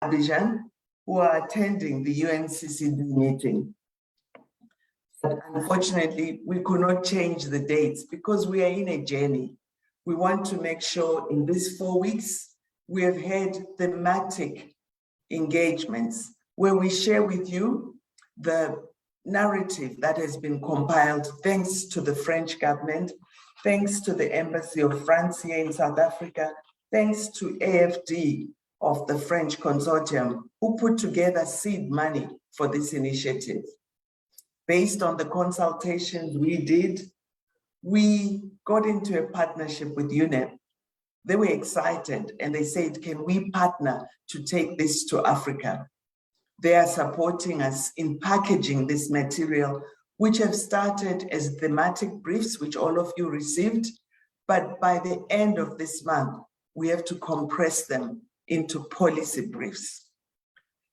Abidjan who are attending the UNCCD meeting. But unfortunately, we could not change the dates because we are in a journey. We want to make sure in these 4 weeks, we have had thematic engagements where we share with you the narrative that has been compiled thanks to the French government, thanks to the Embassy of France here in South Africa, thanks to AFD of the French consortium who put together seed money for this initiative. Based on the consultations we did, we got into a partnership with UNEP. They were excited and they said, can we partner to take this to Africa? They are supporting us in packaging this material, which have started as thematic briefs, which all of you received. But by the end of this month, we have to compress them into policy briefs.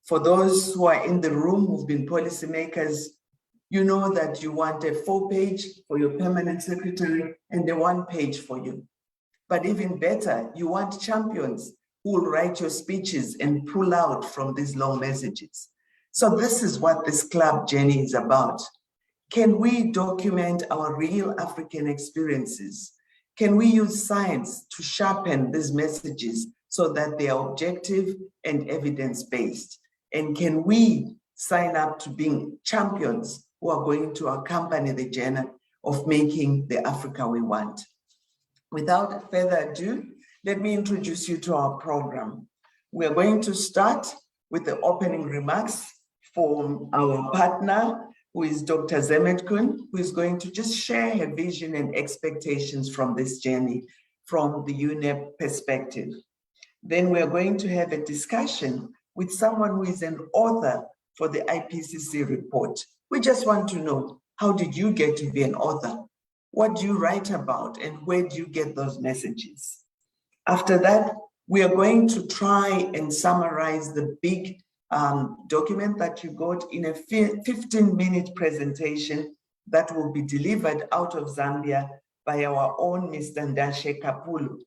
For those who are in the room who've been policymakers, you know that you want a 4-page for your permanent secretary and a 1-page for you. But even better, you want champions who will write your speeches and pull out from these long messages. So this is what this club journey is about. Can we document our real African experiences? Can we use science to sharpen these messages so that they are objective and evidence-based? And can we sign up to being champions who are going to accompany the journey of making the Africa we want? Without further ado, let me introduce you to our program. We are going to start with the opening remarks from our partner, who is Dr. Zemetkun, who is going to just share her vision and expectations from this journey from the UNEP perspective. Then we are going to have a discussion with someone who is an author for the IPCC report. We just want to know, how did you get to be an author? What do you write about and where do you get those messages? After that, we are going to try and summarize the big document that you got in a 15-minute presentation that will be delivered out of Zambia by our own Mr. Ndashe Kapulu.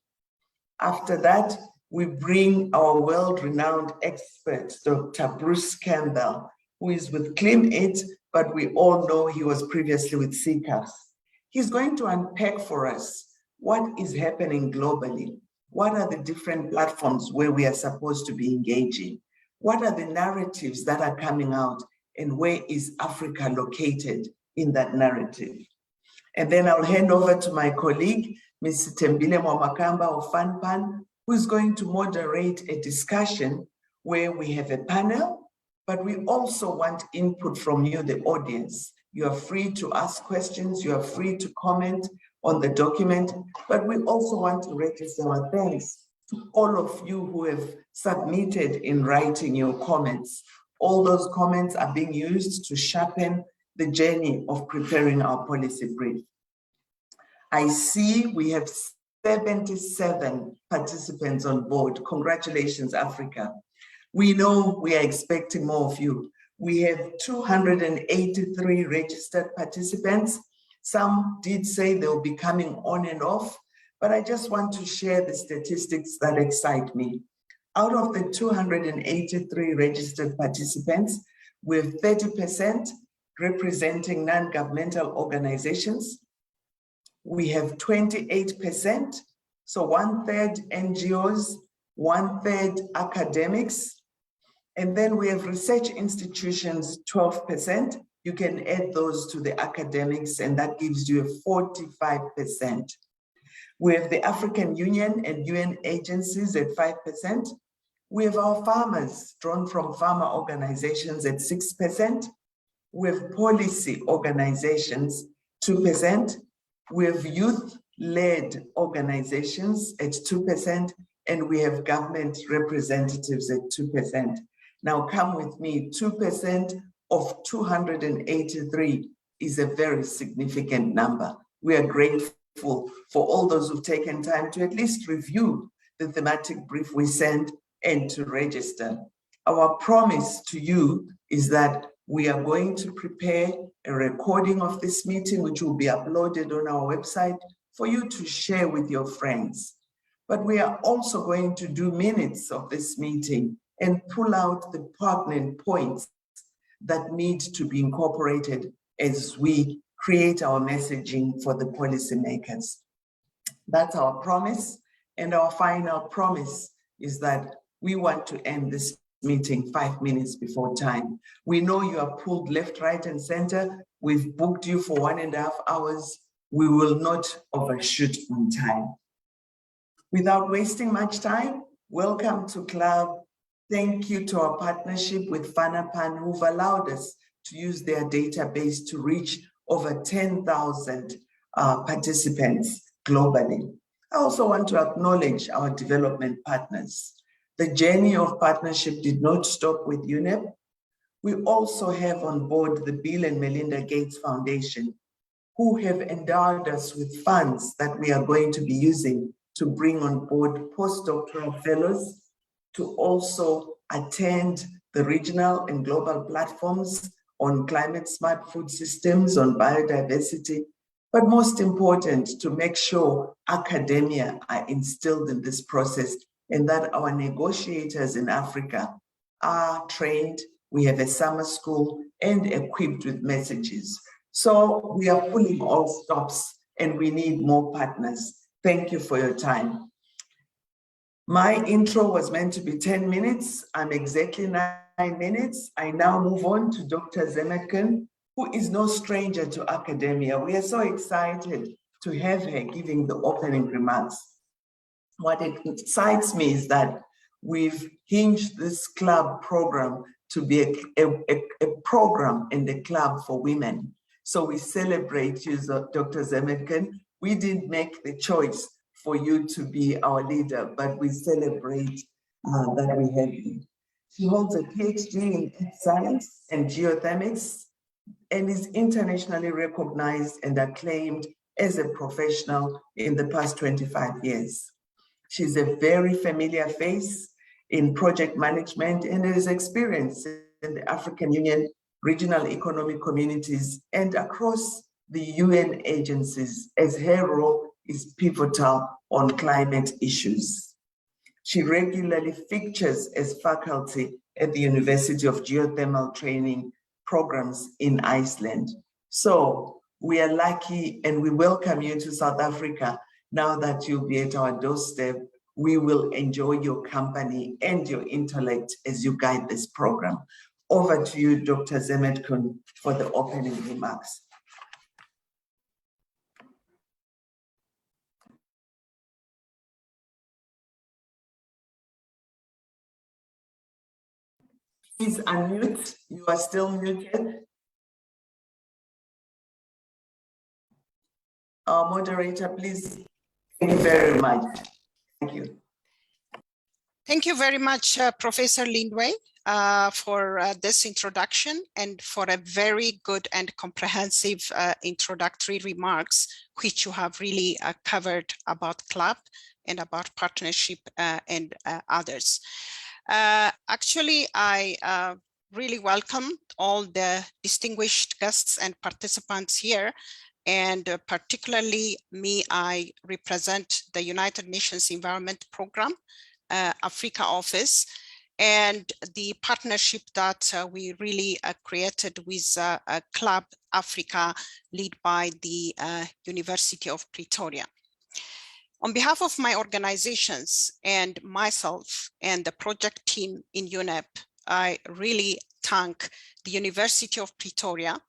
After that, we bring our world-renowned expert, Dr. Bruce Campbell, who is with Clim-Eat, but we all know he was previously with CCAS. He's going to unpack for us what is happening globally. What are the different platforms where we are supposed to be engaging? What are the narratives that are coming out and where is Africa located in that narrative? And then I'll hand over to my colleague, Ms. Tembile Mwamakamba of FANRPAN, who is going to moderate a discussion where we have a panel, but we also want input from you, the audience. You are free to ask questions, you are free to comment on the document, but we also want to register our thanks to all of you who have submitted in writing your comments. All those comments are being used to sharpen the journey of preparing our policy brief. I see we have 77 participants on board. Congratulations, Africa. We know we are expecting more of you. We have 283 registered participants. Some did say they'll be coming on and off, but I just want to share the statistics that excite me. Out of the 283 registered participants, we have 30% representing non-governmental organizations. We have 28%, so 1/3 NGOs, 1/3 academics, and then we have research institutions, 12%. You can add those to the academics, and that gives you a 45%. We have the African Union and UN agencies at 5%. We have our farmers drawn from farmer organizations at 6%. We have policy organizations, 2%. We have youth-led organizations at 2%, and we have government representatives at 2%. Now come with me, 2% of 283 is a very significant number. We are grateful for all those who've taken time to at least review the thematic brief we sent and to register. Our promise to you is that we are going to prepare a recording of this meeting, which will be uploaded on our website for you to share with your friends. But we are also going to do minutes of this meeting and pull out the pertinent points that need to be incorporated as we create our messaging for the policymakers. That's our promise. And our final promise is that we want to end this meeting 5 minutes before time. We know you are pulled left, right, and center. We've booked you for 1.5 hours. We will not overshoot on time. Without wasting much time, welcome to CLAB. Thank you to our partnership with FANRPAN, who've allowed us to use their database to reach over 10,000 participants globally. I also want to acknowledge our development partners. The journey of partnership did not stop with UNEP. We also have on board the Bill and Melinda Gates Foundation, who have endowed us with funds that we are going to be using to bring on board postdoctoral fellows, to also attend the regional and global platforms on climate smart food systems, on biodiversity, but most important, to make sure academia are instilled in this process and that our negotiators in Africa are trained. We have a summer school and equipped with messages. So we are pulling all stops and we need more partners. Thank you for your time. My intro was meant to be 10 minutes. I'm exactly 9 minutes. I now move on to Dr. Zemetken, who is no stranger to academia. We are so excited to have her giving the opening remarks. What excites me is that we've hinged this club program to be a program and a club for women. So we celebrate you, Dr. Zemetken. We didn't make the choice for you to be our leader, but we celebrate that we have you. She holds a PhD in earth science and geothermics and is internationally recognized and acclaimed as a professional in the past 25 years. She's a very familiar face in project management and has experience in the African Union, regional economic communities, and across the UN agencies, as her role is pivotal on climate issues. She regularly features as faculty at the University of Geothermal Training programs in Iceland. So we are lucky and we welcome you to South Africa. Now that you'll be at our doorstep, we will enjoy your company and your intellect as you guide this program. Over to you, Dr. Zemetken, for the opening remarks. Please unmute. You are still muted. Our moderator, please. Thank you very much. Thank you. Thank you very much, Professor Lindway, for this introduction and for a very good and comprehensive introductory remarks, which you have really covered about CLAB and about partnership and others. Actually, I really welcome all the distinguished guests and participants here. And particularly me, I represent the United Nations Environment Programme, Africa office, and the partnership that we really created with CLAB-Africa, led by the University of Pretoria. On behalf of my organizations and myself and the project team in UNEP, I really thank the University of Pretoria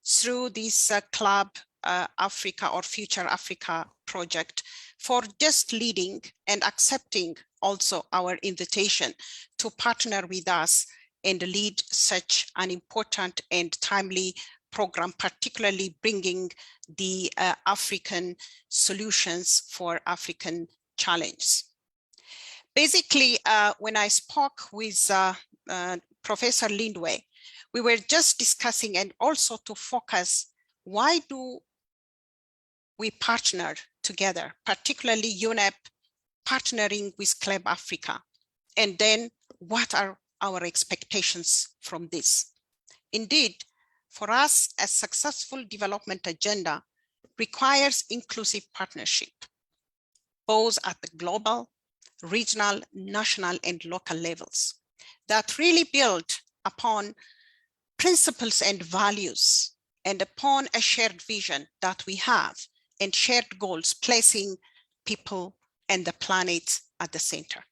through this CLAB-Africa or Future Africa project for just leading and accepting also our invitation to partner with us and lead such an important and timely program, particularly bringing the African solutions for African challenges. Basically, when I spoke with Professor Lindway, we were just discussing and also to focus, why do we partner together, particularly UNEP partnering with CLAB-Africa, and then what are our expectations from this? Indeed, for us, a successful development agenda requires inclusive partnership, both at the global, regional, national, and local levels. that really build upon principles and values and upon a shared vision that we have and shared goals, placing people and the planet at the center.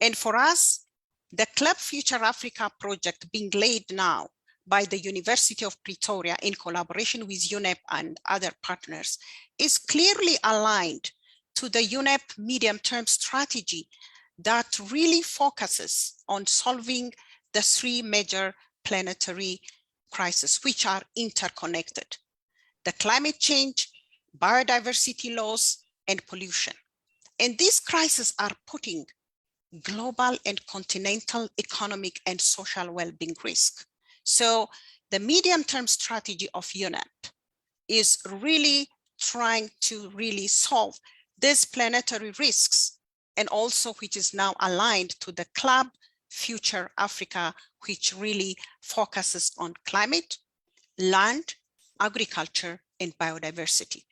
And for us, the Club Future Africa project being led now by the University of Pretoria in collaboration with UNEP and other partners is clearly aligned to the UNEP medium-term strategy that really focuses on solving the three major planetary crises, which are interconnected: the climate change, biodiversity loss, and pollution. And these crises are putting global and continental economic and social well-being risk. So the medium-term strategy of UNEP is really trying to really solve these planetary risks, and also which is now aligned to the Club Future Africa, which really focuses on climate, land, agriculture, and biodiversity.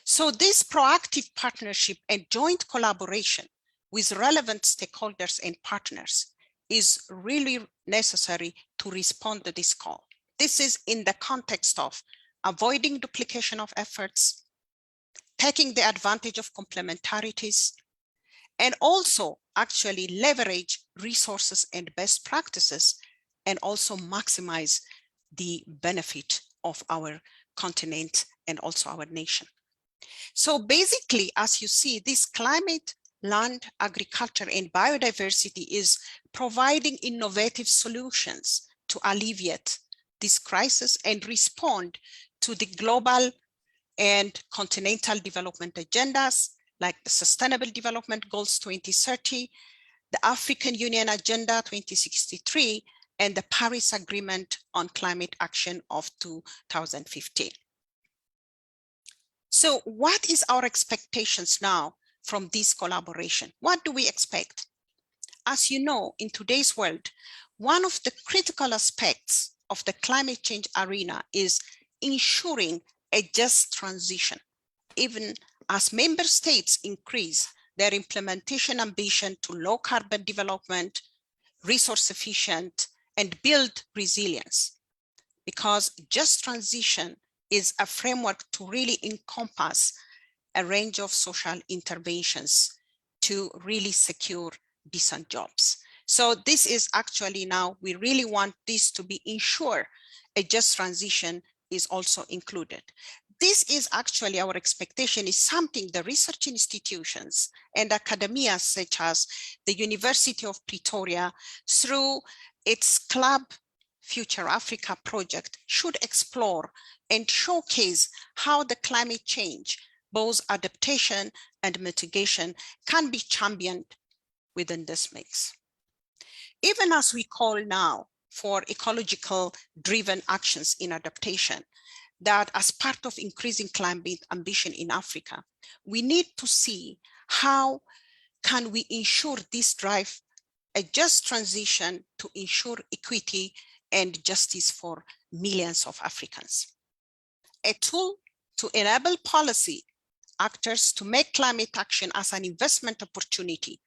So this proactive partnership and joint collaboration with relevant stakeholders and partners is really necessary to respond to this call. This is in the context of avoiding duplication of efforts, taking the advantage of complementarities, and also actually leverage resources and best practices, and also maximize the benefit of our continent and also our nation. So basically, as you see, this climate, land, agriculture, and biodiversity is providing innovative solutions to alleviate this crisis and respond to the global and continental development agendas like the Sustainable Development Goals 2030, the African Union Agenda 2063, and the Paris Agreement on Climate Action of 2015. So what is our expectations now from this collaboration? What do we expect? As you know, in today's world, one of the critical aspects of the climate change arena is ensuring a just transition, even as member states increase their implementation ambition to low carbon development, resource efficient, and build resilience. Because just transition is a framework to really encompass a range of social interventions to really secure decent jobs. So this is actually now, we really want this to be ensured a just transition is also included. This is actually our expectation, is something the research institutions and academia such as the University of Pretoria through its Club Future Africa project should explore and showcase how the climate change, both adaptation and mitigation, can be championed within this mix. Even as we call now for ecological driven actions in adaptation, that as part of increasing climate ambition in Africa, we need to see how can we ensure this drive a just transition to ensure equity and justice for millions of Africans. A tool to enable policy actors to make climate action as an investment opportunity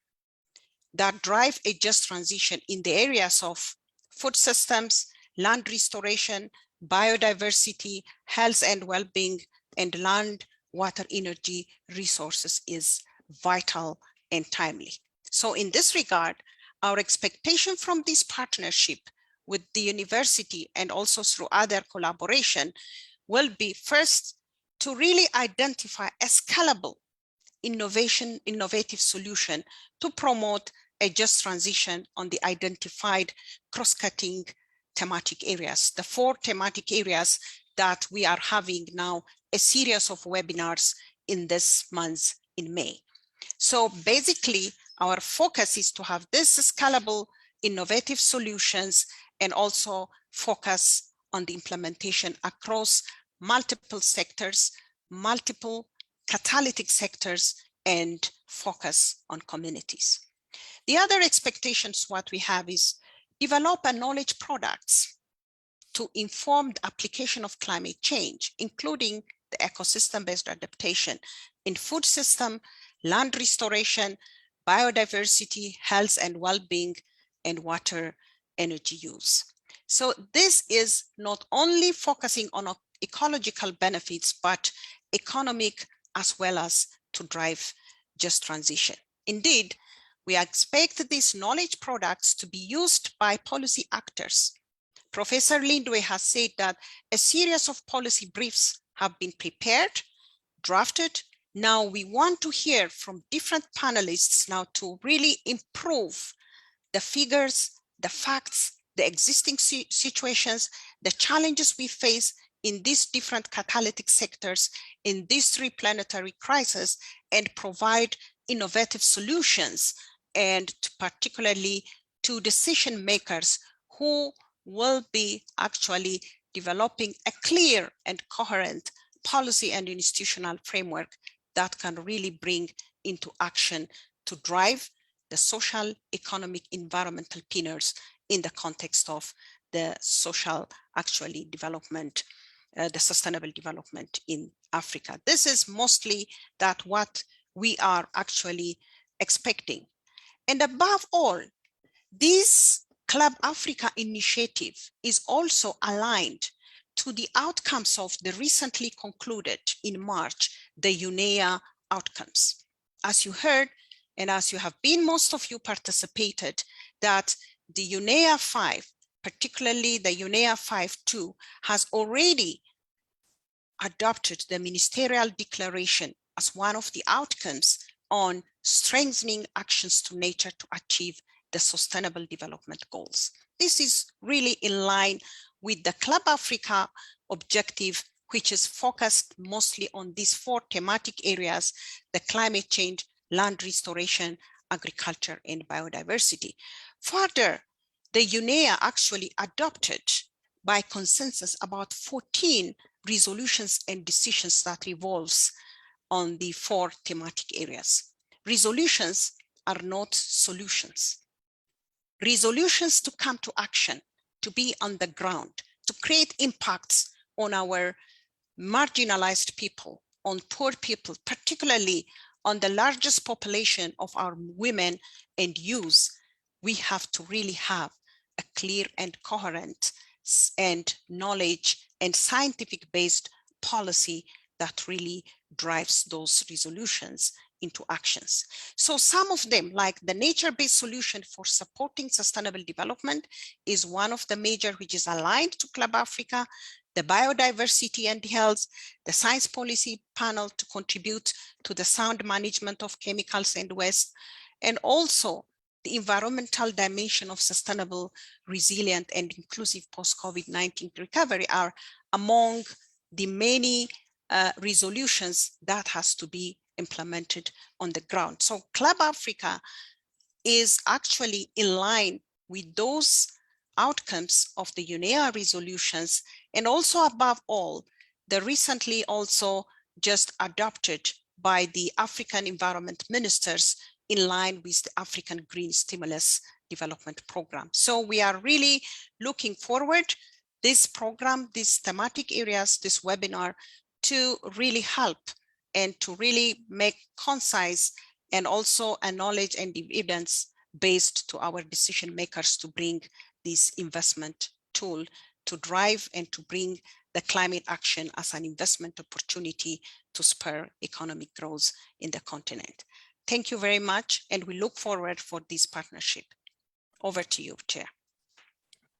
that drive a just transition in the areas of food systems, land restoration, biodiversity, health and well-being, and land, water, energy resources is vital and timely. So in this regard, our expectation from this partnership with the university and also through other collaboration will be first to really identify a scalable innovative solution to promote a just transition on the identified cross-cutting thematic areas, the 4 thematic areas that we are having now a series of webinars in this month in May. So basically, our focus is to have this scalable, innovative solutions and also focus on the implementation across multiple sectors, multiple catalytic sectors, and focus on communities. The other expectations what we have is develop a knowledge products to inform the application of climate change, including the ecosystem-based adaptation in food system, land restoration, biodiversity, health and well-being, and water energy use. So this is not only focusing on ecological benefits, but economic as well as to drive just transition. Indeed, we expect these knowledge products to be used by policy actors. Professor Lindway has said that a series of policy briefs have been prepared, drafted. Now we want to hear from different panelists now to really improve the figures, the facts, the existing situations, the challenges we face in these different catalytic sectors, in these three planetary crises, and provide innovative solutions, and particularly to decision makers who will be actually developing a clear and coherent policy and institutional framework that can really bring into action to drive the social, economic, environmental pillars in the context of the social actually development, the sustainable development in Africa. This is mostly that what we are actually expecting. And above all, this CLAB-Africa initiative is also aligned to the outcomes of the recently concluded in March, the UNEA outcomes. As you heard, and as you have been, most of you participated, that the UNEA 5, particularly the UNEA 5.2, has already adopted the ministerial declaration as one of the outcomes on strengthening actions to nature to achieve the sustainable development goals. This is really in line with the CLAB-Africa objective, which is focused mostly on these four thematic areas: the climate change, land restoration, agriculture, and biodiversity. Further, the UNEA actually adopted by consensus about 14 resolutions and decisions that revolves on the four thematic areas. Resolutions are not solutions. Resolutions to come to action, to be on the ground, to create impacts on our marginalized people, on poor people, particularly on the largest population of our women and youth. We have to really have a clear and coherent and knowledge and scientific based policy that really drives those resolutions into actions. So some of them, like the nature-based solution for supporting sustainable development, is one of the major which is aligned to CLAB-Africa, the biodiversity and health, the science policy panel to contribute to the sound management of chemicals and waste, and also the environmental dimension of sustainable, resilient, and inclusive post-COVID-19 recovery are among the many resolutions that has to be implemented on the ground. So CLAB-Africa is actually in line with those outcomes of the UNEA resolutions, and also above all, the recently also just adopted by the African environment ministers in line with the African Green Stimulus Development Program. So we are really looking forward this program, these thematic areas, this webinar, to really help and to really make concise and also a knowledge and evidence based to our decision makers to bring this investment tool to drive and to bring the climate action as an investment opportunity to spur economic growth in the continent. Thank you very much, and we look forward for this partnership. Over to you, Chair.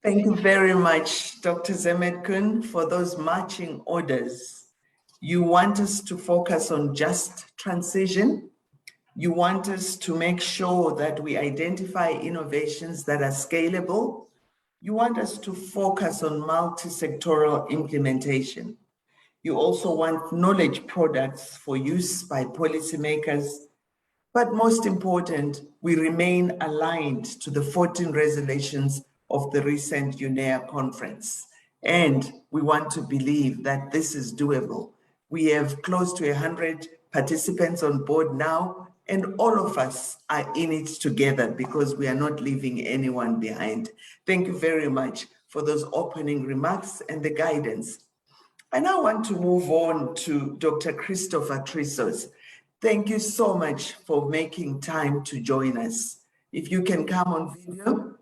Thank you very much, Dr. Zemetkun, for those marching orders. You want us to focus on just transition. You want us to make sure that we identify innovations that are scalable. You want us to focus on multi-sectoral implementation. You also want knowledge products for use by policymakers. But most important, we remain aligned to the 14 resolutions of the recent UNEA conference. And we want to believe that this is doable. We have close to 100 participants on board now, and all of us are in it together because we are not leaving anyone behind. Thank you very much for those opening remarks and the guidance. I now want to move on to Dr. Christopher Trissos. Thank you so much for making time to join us. If you can come on video.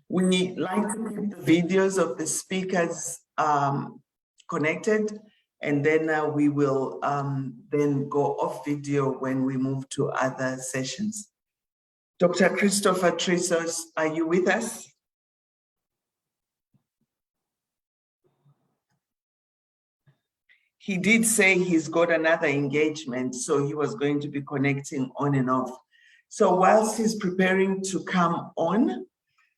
We like to keep the videos of the speakers connected, and then we will then go off video when we move to other sessions. Dr. Christopher Trissos, are you with us? He did say he's got another engagement, so he was going to be connecting on and off. So whilst he's preparing to come on,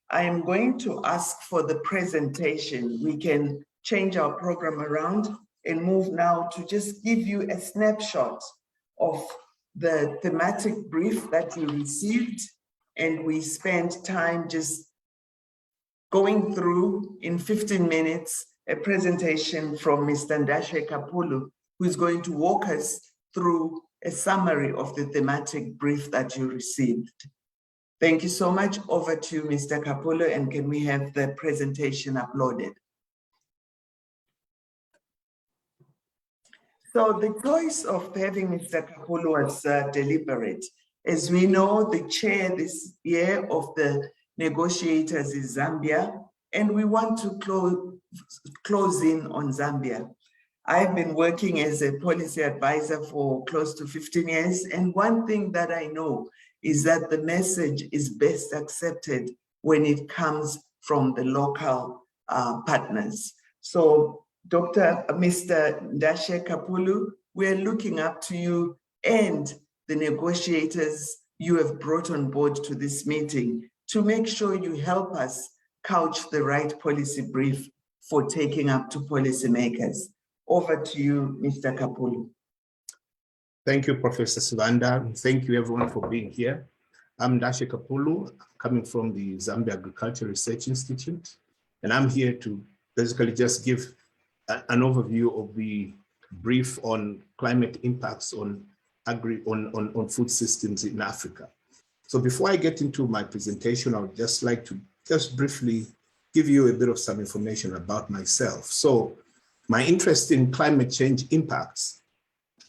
I am going to ask for the presentation. We can change our program around and move now to just give you a snapshot of the thematic brief that you received. And we spent time just going through in 15 minutes a presentation from Mr. Ndashe Kapulu, who is going to walk us through a summary of the thematic brief that you received. Thank you so much. Over to you, Mr. Kapulu, and can we have the presentation uploaded? So the choice of having Mr. Kapulu was deliberate. As we know, the chair this year of the negotiators is Zambia, and we want to close in on Zambia. I've been working as a policy advisor for close to 15 years, and one thing that I know is that the message is best accepted when it comes from the local partners. So Mr. Ndashe Kapulu, we're looking up to you and the negotiators you have brought on board to this meeting to make sure you help us couch the right policy brief for taking up to policymakers. Over to you, Mr. Kapulu. Thank you, Professor Sivanda. Thank you, everyone, for being here. I'm Ndashe Kapulu, coming from the Zambia Agriculture Research Institute, and I'm here to basically just give an overview of the brief on climate impacts on food systems in Africa. So before I get into my presentation, I would just like to just briefly give you a bit of some information about myself. So my interest in climate change impacts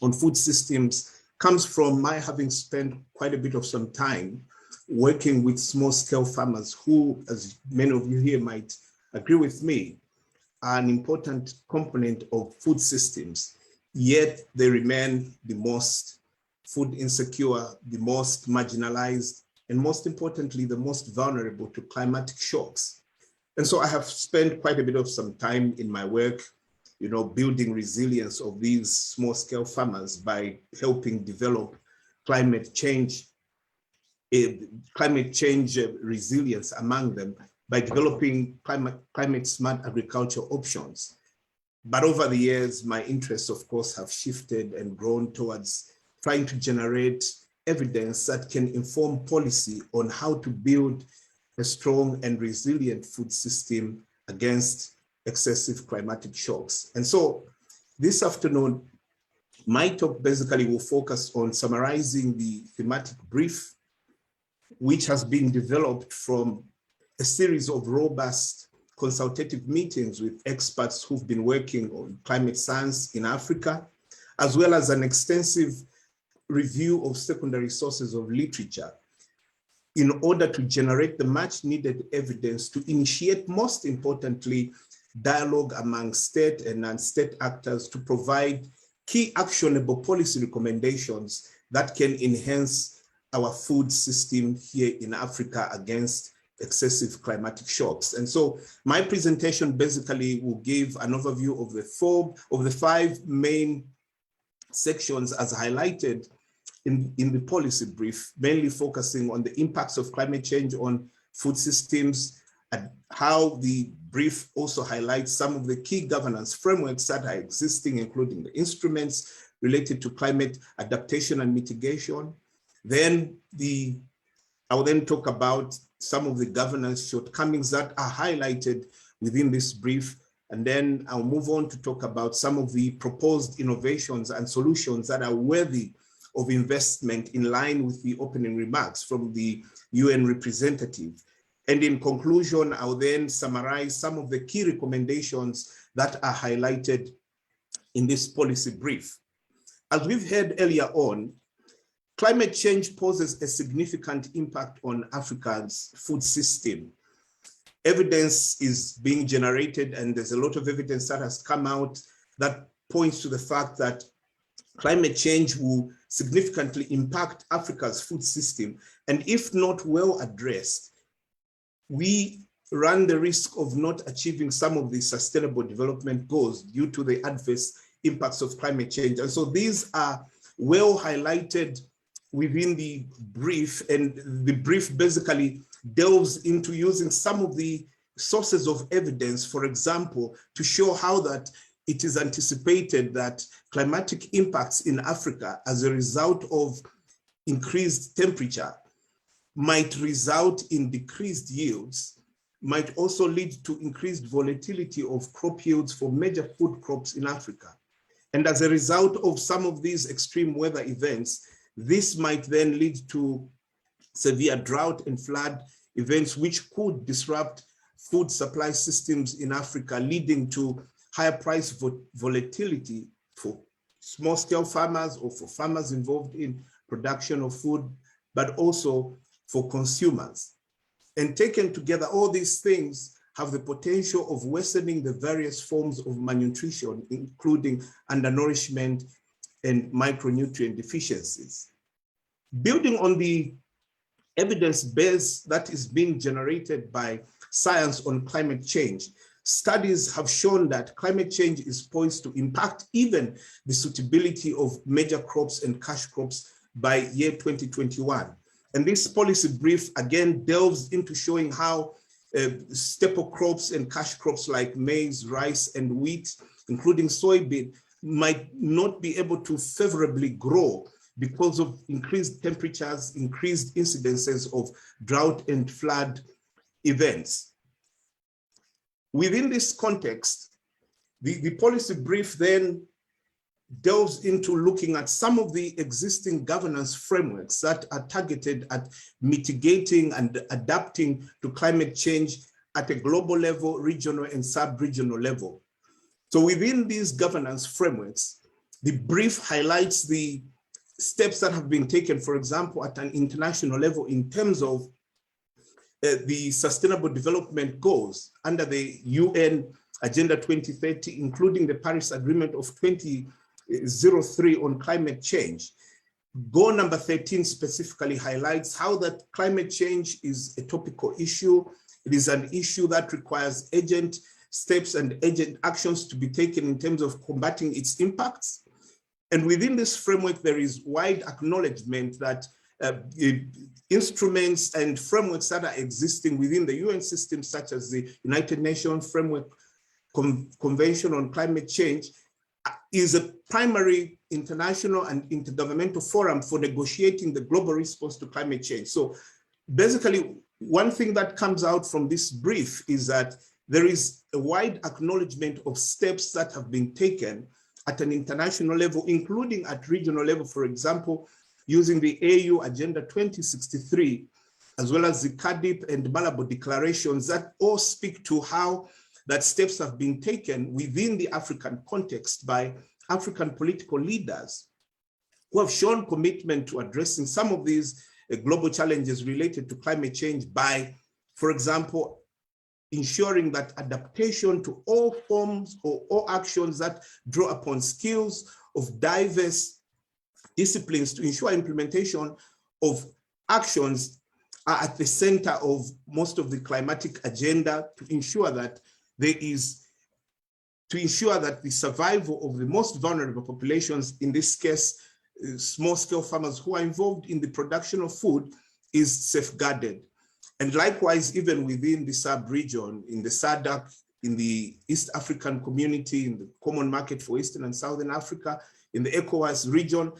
on food systems comes from my having spent quite a bit of some time working with small-scale farmers who, as many of you here might agree with me, are an important component of food systems, yet they remain the most food insecure, the most marginalized, and most importantly, the most vulnerable to climatic shocks. And so I have spent quite a bit of some time in my work, building resilience of these small-scale farmers by helping develop climate change resilience among them by developing climate smart agriculture options. But over the years, my interests, of course, have shifted and grown towards trying to generate evidence that can inform policy on how to build a strong and resilient food system against excessive climatic shocks. And so this afternoon, my talk basically will focus on summarizing the thematic brief, which has been developed from a series of robust consultative meetings with experts who've been working on climate science in Africa, as well as an extensive review of secondary sources of literature in order to generate the much needed evidence to initiate, most importantly, dialogue among state and non-state actors to provide key actionable policy recommendations that can enhance our food system here in Africa against excessive climatic shocks. And so my presentation basically will give an overview of the five main sections as highlighted in the policy brief, mainly focusing on the impacts of climate change on food systems, and how the brief also highlights some of the key governance frameworks that are existing, including the instruments related to climate adaptation and mitigation. Then I will then talk about some of the governance shortcomings that are highlighted within this brief. And then I'll move on to talk about some of the proposed innovations and solutions that are worthy of investment in line with the opening remarks from the UN representative. And in conclusion, I'll then summarize some of the key recommendations that are highlighted in this policy brief. As we've heard earlier on, climate change poses a significant impact on Africa's food system. evidence is being generated, and there's a lot of evidence that has come out that points to the fact that climate change will significantly impact Africa's food system. And if not well addressed, we run the risk of not achieving some of the sustainable development goals due to the adverse impacts of climate change. And so these are well highlighted within the brief, and the brief basically delves into using some of the sources of evidence, for example, to show how that it is anticipated that climatic impacts in Africa as a result of increased temperature might result in decreased yields, might also lead to increased volatility of crop yields for major food crops in Africa. And as a result of some of these extreme weather events, this might then lead to severe drought and flood events, which could disrupt food supply systems in Africa, leading to higher price volatility for small-scale farmers or for farmers involved in production of food, but also for consumers. And taken together, all these things have the potential of worsening the various forms of malnutrition, including undernourishment and micronutrient deficiencies. Building on the evidence base that is being generated by science on climate change, studies have shown that climate change is poised to impact even the suitability of major crops and cash crops by year 2021. And this policy brief again delves into showing how staple crops and cash crops like maize, rice, and wheat, including soybean, might not be able to favorably grow because of increased temperatures, increased incidences of drought and flood events. Within this context, the policy brief then delves into looking at some of the existing governance frameworks that are targeted at mitigating and adapting to climate change at a global level, regional and sub-regional level. So within these governance frameworks, the brief highlights the steps that have been taken, for example, at an international level in terms of the Sustainable Development Goals under the UN Agenda 2030, including the Paris Agreement of 2003 on climate change. Goal number 13 specifically highlights how that climate change is a topical issue. It is an issue that requires urgent steps and urgent actions to be taken in terms of combating its impacts. And within this framework, there is wide acknowledgement that instruments and frameworks that are existing within the UN system, such as the United Nations Framework Convention on Climate Change, is a primary international and intergovernmental forum for negotiating the global response to climate change. So basically, one thing that comes out from this brief is that there is a wide acknowledgement of steps that have been taken at an international level, including at regional level, for example, using the AU Agenda 2063, as well as the CADIP and Malabo declarations that all speak to how that steps have been taken within the African context by African political leaders who have shown commitment to addressing some of these global challenges related to climate change by, for example, ensuring that adaptation to all forms or all actions that draw upon skills of diverse disciplines to ensure implementation of actions are at the center of most of the climatic agenda to ensure that the survival of the most vulnerable populations, in this case, small-scale farmers who are involved in the production of food, is safeguarded. And likewise, even within the sub-region, in the SADC, in the East African community, in the Common Market for Eastern and Southern Africa, in the ECOWAS region,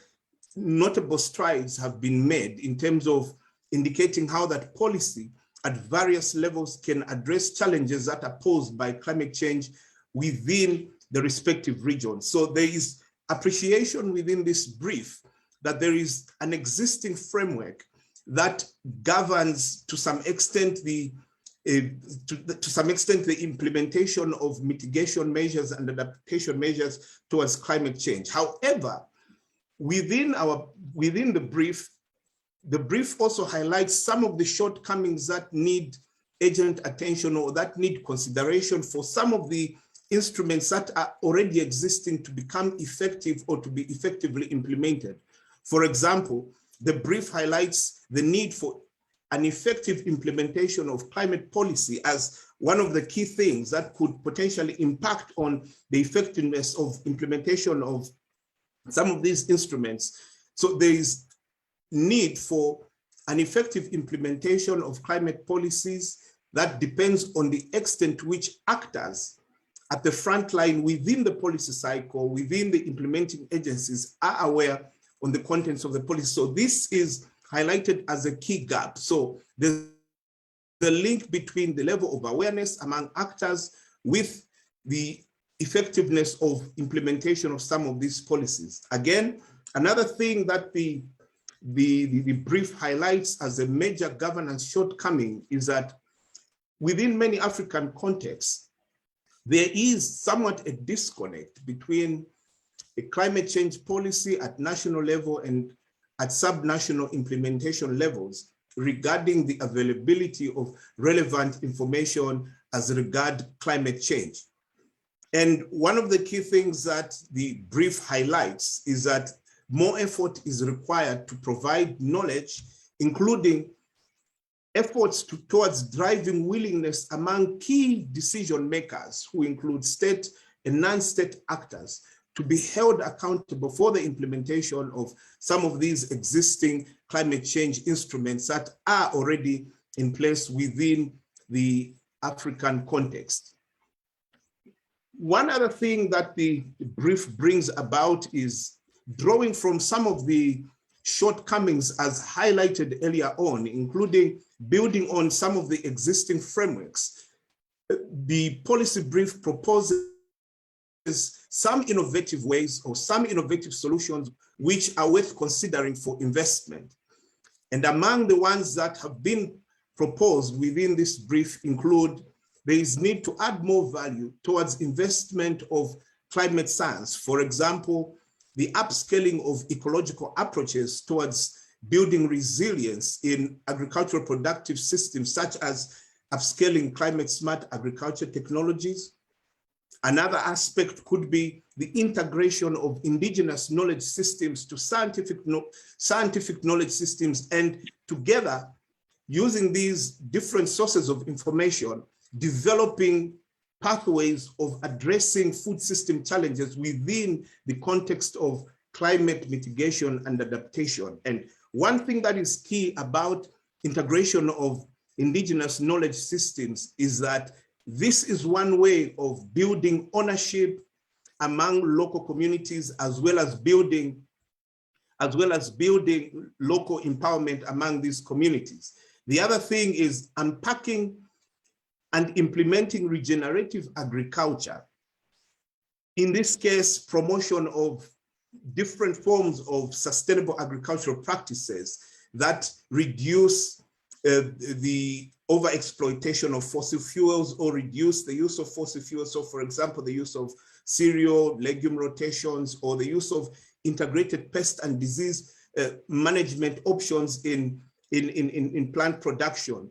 notable strides have been made in terms of indicating how that policy at various levels can address challenges that are posed by climate change within the respective regions. So there is appreciation within this brief that there is an existing framework that governs to some extent the implementation of mitigation measures and adaptation measures towards climate change. However, within the brief also highlights some of the shortcomings that need urgent attention or that need consideration for some of the instruments that are already existing to become effective or to be effectively implemented. For example, the brief highlights the need for an effective implementation of climate policy as one of the key things that could potentially impact on the effectiveness of implementation of some of these instruments. So there is need for an effective implementation of climate policies that depends on the extent to which actors at the front line within the policy cycle, within the implementing agencies are aware on the contents of the policy. So this is highlighted as a key gap. So there's the link between the level of awareness among actors with the effectiveness of implementation of some of these policies. Again, another thing that the brief highlights as a major governance shortcoming is that within many African contexts, there is somewhat a disconnect between a climate change policy at national level and at subnational implementation levels regarding the availability of relevant information as regard climate change. And one of the key things that the brief highlights is that more effort is required to provide knowledge, including efforts towards driving willingness among key decision makers who include state and non-state actors to be held accountable for the implementation of some of these existing climate change instruments that are already in place within the African context. One other thing that the brief brings about is drawing from some of the shortcomings as highlighted earlier on, including building on some of the existing frameworks. The policy brief proposes some innovative ways or some innovative solutions which are worth considering for investment. And among the ones that have been proposed within this brief include there is need to add more value towards investment of climate science. For example, the upscaling of ecological approaches towards building resilience in agricultural productive systems, such as upscaling climate smart agriculture technologies. Another aspect could be the integration of indigenous knowledge systems to scientific knowledge systems, and together, using these different sources of information, developing pathways of addressing food system challenges within the context of climate mitigation and adaptation. And one thing that is key about integration of indigenous knowledge systems is that this is one way of building ownership among local communities, as well as building local empowerment among these communities. The other thing is unpacking and implementing regenerative agriculture. In this case, promotion of different forms of sustainable agricultural practices that reduce the overexploitation of fossil fuels or reduce the use of fossil fuels. So for example, the use of cereal, legume rotations, or the use of integrated pest and disease management options in plant production.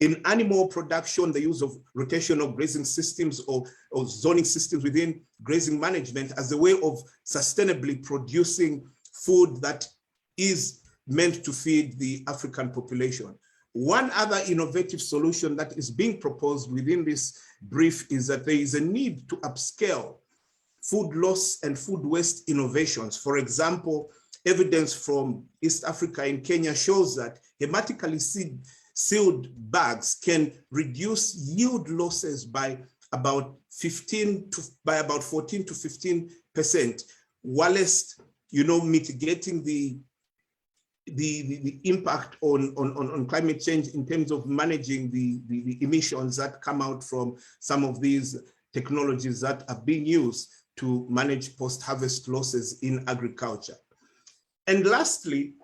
In animal production, the use of rotational grazing systems or zoning systems within grazing management as a way of sustainably producing food that is meant to feed the African population. One other innovative solution that is being proposed within this brief is that there is a need to upscale food loss and food waste innovations. For example, evidence from East Africa in Kenya shows that hermetically sealed bags can reduce yield losses by about 14 to 15%, whilst mitigating the impact on climate change in terms of managing the emissions that come out from some of these technologies that are being used to manage post-harvest losses in agriculture. And lastly,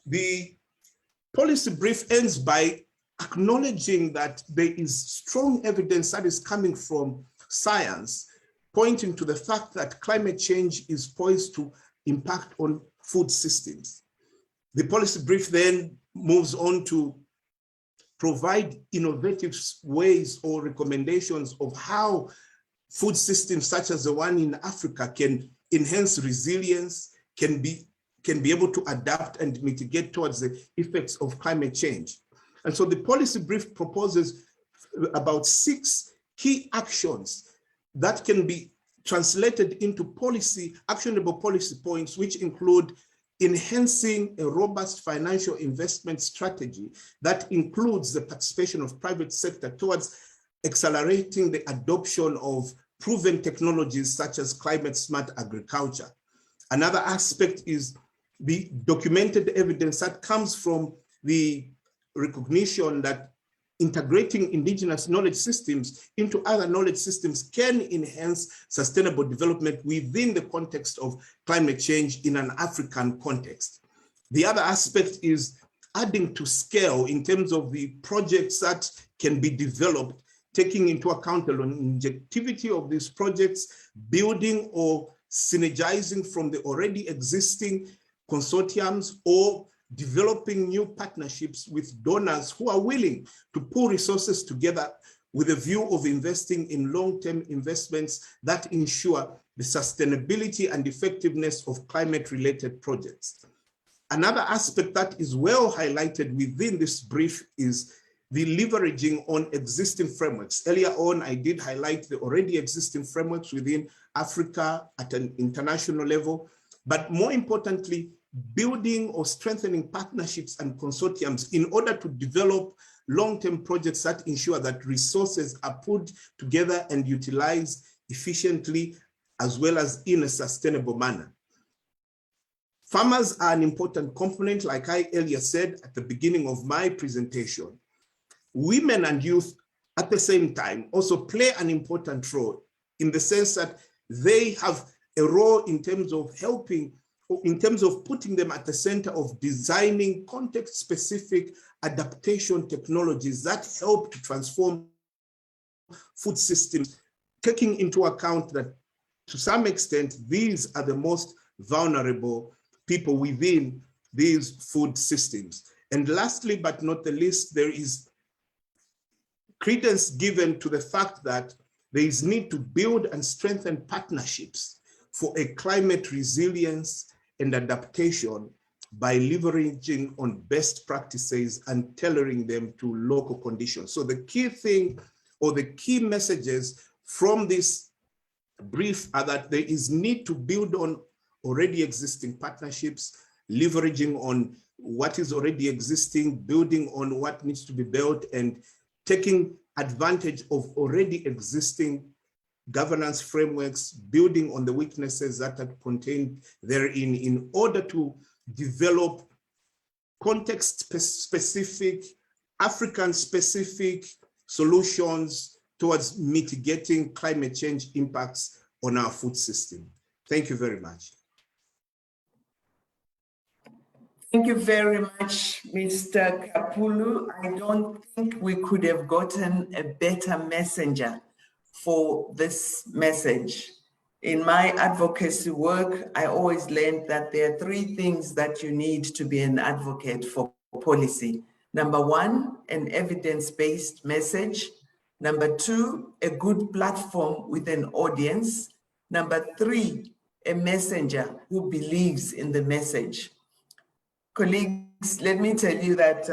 the policy brief ends by acknowledging that there is strong evidence that is coming from science, pointing to the fact that climate change is poised to impact on food systems. The policy brief then moves on to provide innovative ways or recommendations of how food systems such as the one in Africa can enhance resilience, can be able to adapt and mitigate towards the effects of climate change. And so the policy brief proposes about 6 key actions that can be translated into policy, actionable policy points, which include enhancing a robust financial investment strategy that includes the participation of private sector towards accelerating the adoption of proven technologies such as climate smart agriculture. Another aspect is the documented evidence that comes from the recognition that integrating indigenous knowledge systems into other knowledge systems can enhance sustainable development within the context of climate change in an African context. The other aspect is adding to scale in terms of the projects that can be developed, taking into account the longevity of these projects, building or synergizing from the already existing consortiums, or developing new partnerships with donors who are willing to pull resources together with a view of investing in long-term investments that ensure the sustainability and effectiveness of climate-related projects. Another aspect that is well highlighted within this brief is the leveraging on existing frameworks. Earlier on, I did highlight the already existing frameworks within Africa at an international level, but more importantly, building or strengthening partnerships and consortiums in order to develop long-term projects that ensure that resources are put together and utilized efficiently as well as in a sustainable manner. Farmers are an important component, like I earlier said at the beginning of my presentation. Women and youth at the same time also play an important role in the sense that they have a role in terms of helping, in terms of putting them at the center of designing context-specific adaptation technologies that help to transform food systems, taking into account that to some extent, these are the most vulnerable people within these food systems. And lastly, but not the least, there is credence given to the fact that there is need to build and strengthen partnerships for a climate resilience and adaptation by leveraging on best practices and tailoring them to local conditions. So the key thing or the key messages from this brief are that there is need to build on already existing partnerships, leveraging on what is already existing, building on what needs to be built, and taking advantage of already existing governance frameworks, building on the weaknesses that are contained therein in order to develop context-specific, African-specific solutions towards mitigating climate change impacts on our food system. Thank you very much. Thank you very much, Mr. Kapulu. I don't think we could have gotten a better messenger for this message. In my advocacy work, I always learned that there are 3 things that you need to be an advocate for policy. Number 1, an evidence-based message. Number 2, a good platform with an audience. Number 3, a messenger who believes in the message. Colleagues, let me tell you that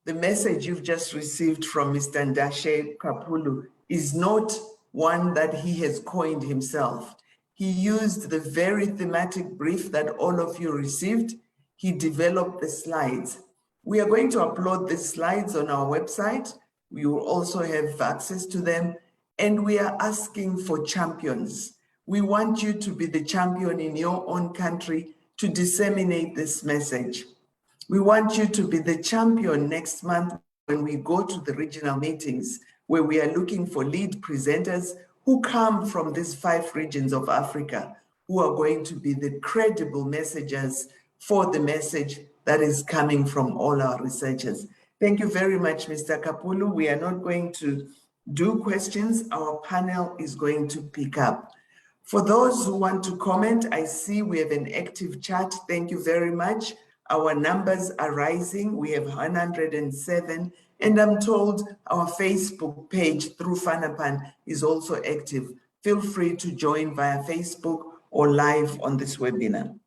the message you've just received from Mr. Ndashe Kapulu is not one that he has coined himself. He used the very thematic brief that all of you received. He developed the slides. We are going to upload the slides on our website. We will also have access to them, and we are asking for champions. We want you to be the champion in your own country to disseminate this message. We want you to be the champion next month when we go to the regional meetings, where we are looking for lead presenters who come from these 5 regions of Africa, who are going to be the credible messengers for the message that is coming from all our researchers. Thank you very much, Mr. Kapulu. We are not going to do questions. Our panel is going to pick up. For those who want to comment, I see we have an active chat. Thank you very much. Our numbers are rising. We have 107, and I'm told our Facebook page through FANRPAN is also active. Feel free to join via Facebook or live on this webinar.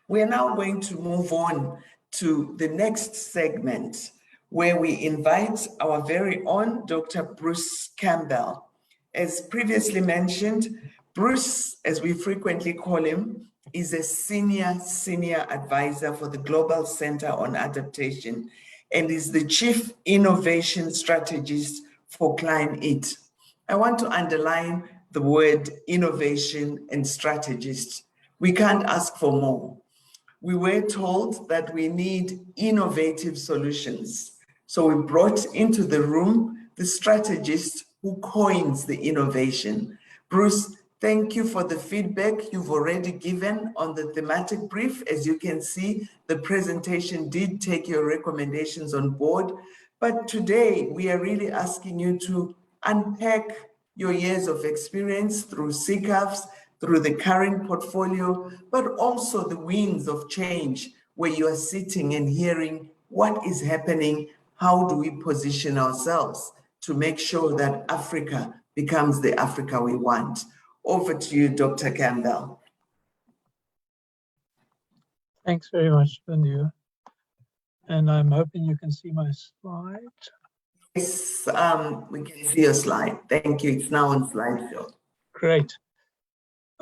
We are now going to move on to the next segment, where we invite our very own Dr. Bruce Campbell. As previously mentioned, Bruce, as we frequently call him, is a senior advisor for the Global Center on Adaptation and is the Chief Innovation Strategist for Clim-Eat. I want to underline the word innovation and strategist. We can't ask for more. We were told that we need innovative solutions. So we brought into the room the strategist who coins the innovation. Bruce, thank you for the feedback you've already given on the thematic brief. As you can see, the presentation did take your recommendations on board. But today we are really asking you to unpack your years of experience through CCAFs, through the current portfolio, but also the winds of change where you are sitting and hearing what is happening. How do we position ourselves to make sure that Africa becomes the Africa we want? Over to you, Dr. Campbell. Thanks very much, Melinda. And I'm hoping you can see my slide. Yes, we can see your slide. Thank you. It's now on slideshow. Great.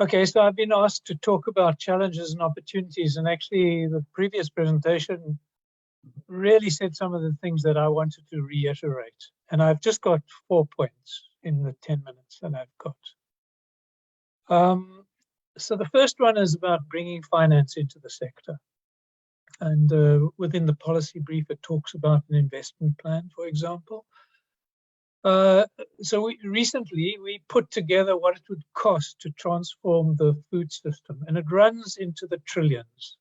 Okay, so I've been asked to talk about challenges and opportunities, and actually the previous presentation really said some of the things that I wanted to reiterate. And I've just got 4 points in the 10 minutes that I've got. So the first one is about bringing finance into the sector. And within the policy brief, it talks about an investment plan, for example. So recently we put together what it would cost to transform the food system, and it runs into the trillions.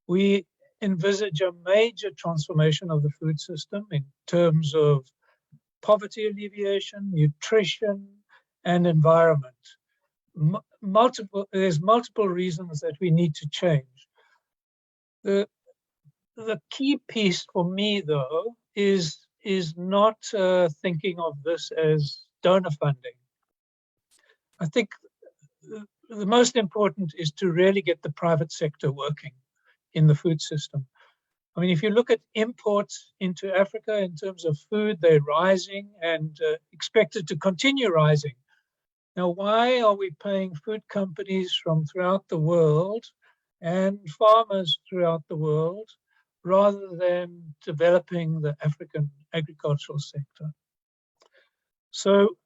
We envisage a major transformation of the food system in terms of poverty alleviation, nutrition, and environment. There's multiple reasons that we need to change. The key piece for me, though, is not thinking of this as donor funding. I think the most important is to really get the private sector working in the food system. I mean, if you look at imports into Africa in terms of food, they're rising and expected to continue rising. Now, why are we paying food companies from throughout the world and farmers throughout the world rather than developing the African agricultural sector? So,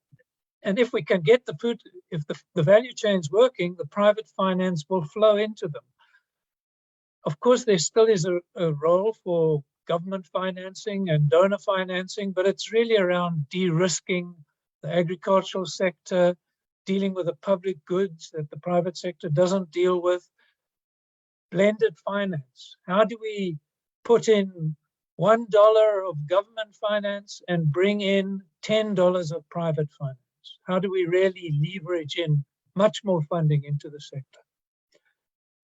and if we can get the food, if the value chain's working, the private finance will flow into them. Of course, there still is a role for government financing and donor financing, but it's really around de-risking the agricultural sector, dealing with the public goods that the private sector doesn't deal with. Blended finance. How do we put in $1 of government finance and bring in $10 of private finance? How do we really leverage in much more funding into the sector?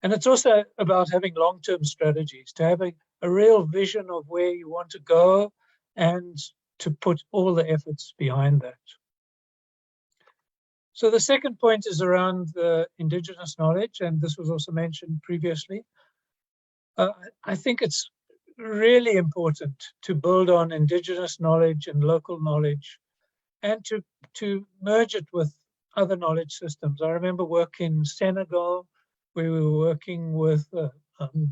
And it's also about having long-term strategies, to have a real vision of where you want to go and to put all the efforts behind that. So the second point is around the indigenous knowledge, and this was also mentioned previously. I think it's really important to build on indigenous knowledge and local knowledge and to merge it with other knowledge systems. I remember working in Senegal, where we were working with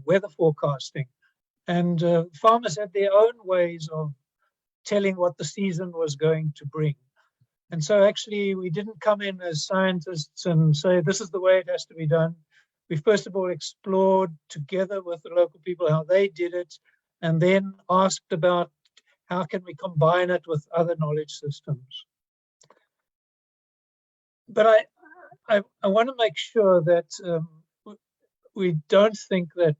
weather forecasting, and farmers had their own ways of telling what the season was going to bring. And so actually we didn't come in as scientists and say, this is the way it has to be done. We first of all explored together with the local people how they did it, and then asked about how can we combine it with other knowledge systems. But I want to make sure that we don't think that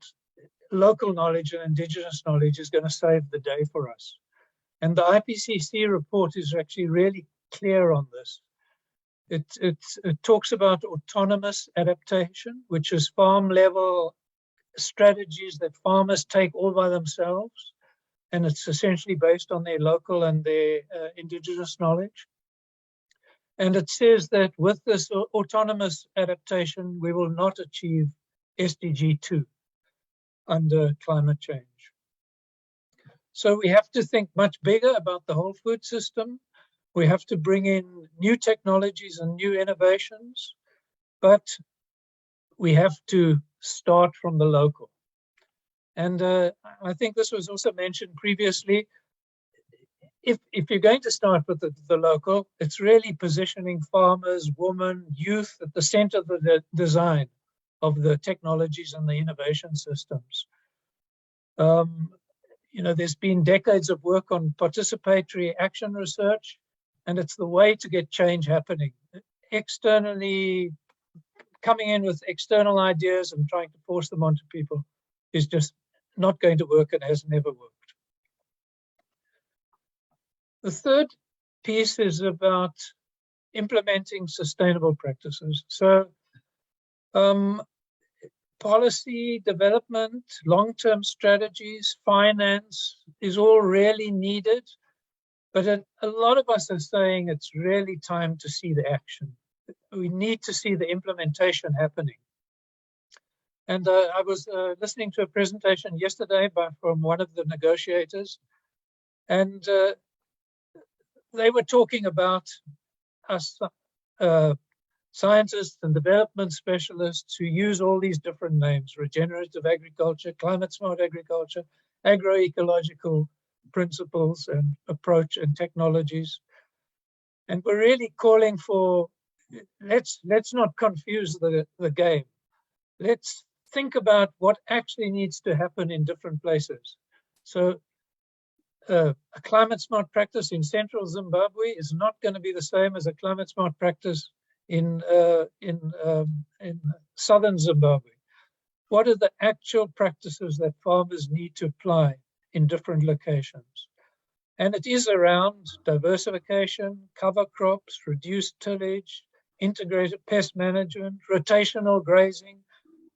local knowledge and indigenous knowledge is going to save the day for us. And the IPCC report is actually really clear on this. It talks about autonomous adaptation, which is farm level strategies that farmers take all by themselves, and it's essentially based on their local and their indigenous knowledge. And it says that with this autonomous adaptation, we will not achieve SDG 2 under climate change. So we have to think much bigger about the whole food system. We have to bring in new technologies and new innovations, but we have to start from the local. And I think this was also mentioned previously. If you're going to start with the local, it's really positioning farmers, women, youth at the center of the design of the technologies and the innovation systems. You know, there's been decades of work on participatory action research, and it's the way to get change happening. Externally, coming in with external ideas and trying to force them onto people is just not going to work and has never worked. The third piece is about implementing sustainable practices. So policy development, long-term strategies, finance is all really needed, but a lot of us are saying it's really time to see the action. We need to see the implementation happening. And I was listening to a presentation yesterday from one of the negotiators, and they were talking about us scientists and development specialists who use all these different names: regenerative agriculture, climate smart agriculture, agroecological principles and approach and technologies. And we're really calling for, let's not confuse the game. Let's think about what actually needs to happen in different places. So a climate smart practice in central Zimbabwe is not going to be the same as a climate smart practice in southern Zimbabwe. What are the actual practices that farmers need to apply in different locations? And it is around diversification, cover crops, reduced tillage, integrated pest management, rotational grazing.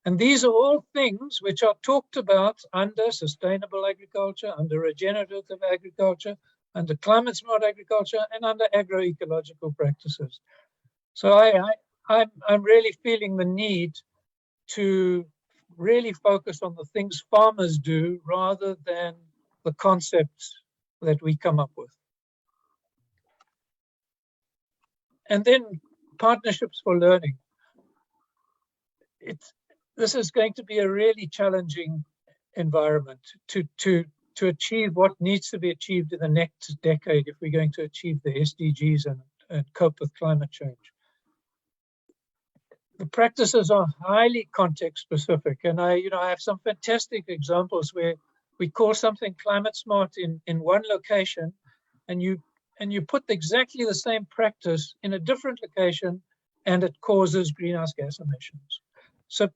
And these are all things which are talked about under sustainable agriculture, under regenerative agriculture, under climate smart agriculture, and under agroecological practices. So I'm really feeling the need to really focus on the things farmers do rather than the concepts that we come up with. And then partnerships for learning. This is going to be a really challenging environment to achieve what needs to be achieved in the next decade if we're going to achieve the SDGs and cope with climate change. The practices are highly context specific, and I have some fantastic examples where we call something climate smart in one location, and you put exactly the same practice in a different location, and it causes greenhouse gas emissions. So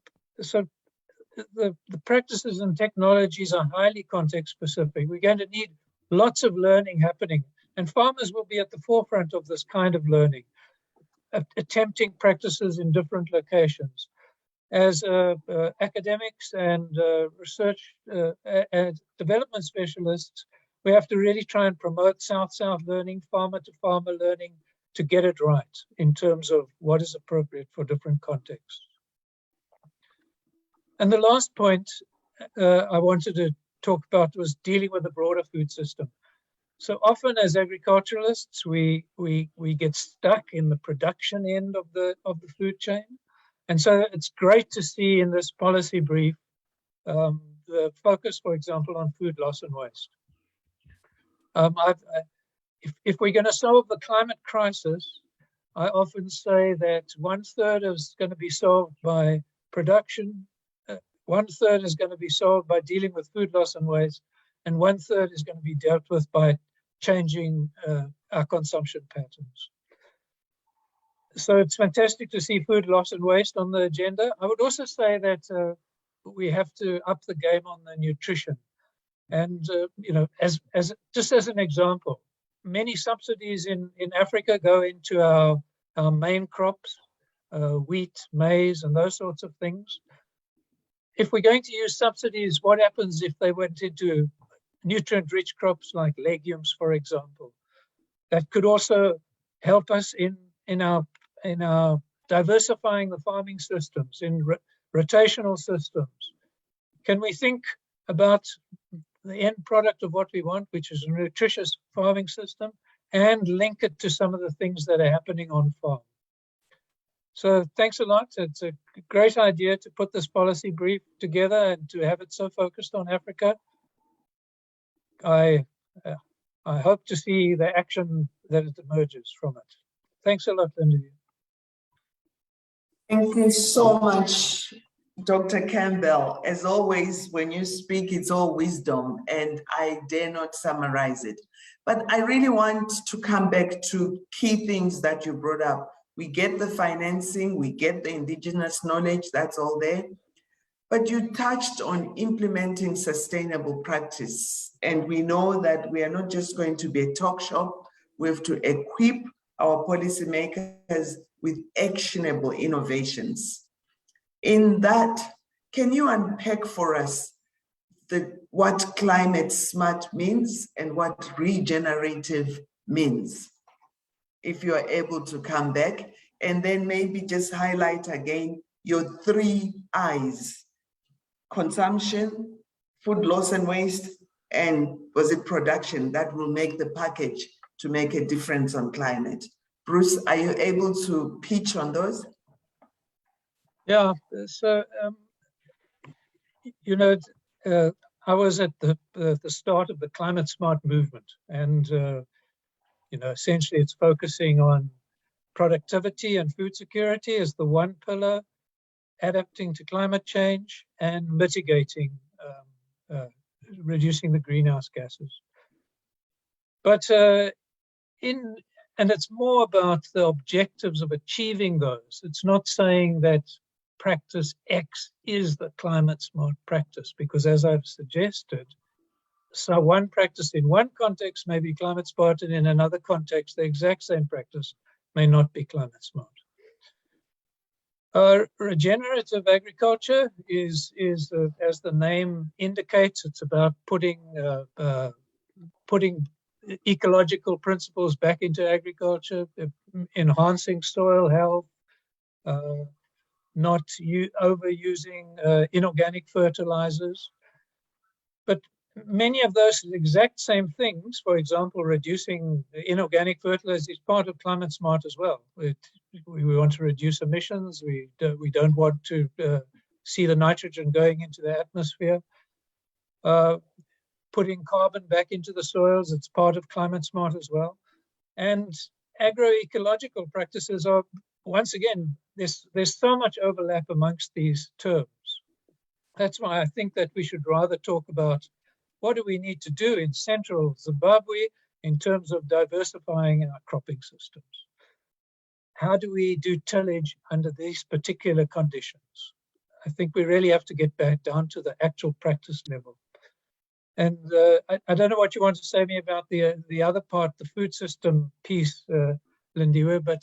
the practices and technologies are highly context specific. We're going to need lots of learning happening, and farmers will be at the forefront of this kind of learning, attempting practices in different locations. As academics and research and development specialists, we have to really try and promote South-South learning, farmer-to-farmer learning, to get it right in terms of what is appropriate for different contexts. And the last point I wanted to talk about was dealing with the broader food system. So often as agriculturalists, we get stuck in the production end of the food chain. And so it's great to see in this policy brief the focus, for example, on food loss and waste. If we're going to solve the climate crisis, I often say that 1/3 is going to be solved by production, 1/3 is going to be solved by dealing with food loss and waste, and 1/3 is going to be dealt with by changing our consumption patterns. So it's fantastic to see food loss and waste on the agenda. I would also say that we have to up the game on the nutrition. And just as an example, many subsidies in Africa go into our main crops, wheat, maize, and those sorts of things. if we're going to use subsidies, what happens if they went into nutrient-rich crops like legumes, for example? That could also help us in our diversifying the farming systems, in rotational systems. Can we think about the end product of what we want, which is a nutritious farming system, and link it to some of the things that are happening on farm? So thanks a lot. It's a great idea to put this policy brief together and to have it so focused on Africa. I hope to see the action that it emerges from it. Thanks a lot, Linda. Thank you so much, Dr. Campbell. As always, when you speak, it's all wisdom, and I dare not summarize it. But I really want to come back to key things that you brought up. We get the financing, we get the indigenous knowledge, that's all there. But you touched on implementing sustainable practice. And we know that we are not just going to be a talk shop, we have to equip our policymakers with actionable innovations. In that, can you unpack for us what climate smart means and what regenerative means? If you are able to come back, and then maybe just highlight again your 3 I's: consumption, food loss and waste, and was it production that will make the package to make a difference on climate. Bruce, are you able to pitch on those? Yeah, so, you know, I was at the start of the climate smart movement, and you know, essentially it's focusing on productivity and food security as the one pillar, adapting to climate change, and mitigating, reducing the greenhouse gases. But and it's more about the objectives of achieving those. It's not saying that practice X is the climate smart practice, because as I've suggested, so one practice in one context may be climate smart, and in another context, the exact same practice may not be climate smart. Regenerative agriculture is as the name indicates, it's about putting ecological principles back into agriculture, enhancing soil health, not overusing inorganic fertilizers. But many of those exact same things, for example, reducing inorganic fertilizers, is part of climate smart as well. We want to reduce emissions. We don't want to see the nitrogen going into the atmosphere. Putting carbon back into the soils, it's part of climate smart as well. And agroecological practices are, once again, there's so much overlap amongst these terms. That's why I think that we should rather talk about what do we need to do in central Zimbabwe in terms of diversifying our cropping systems? How do we do tillage under these particular conditions? I think we really have to get back down to the actual practice level. And I don't know what you want to say to me about the other part, the food system piece, Lindiwe, but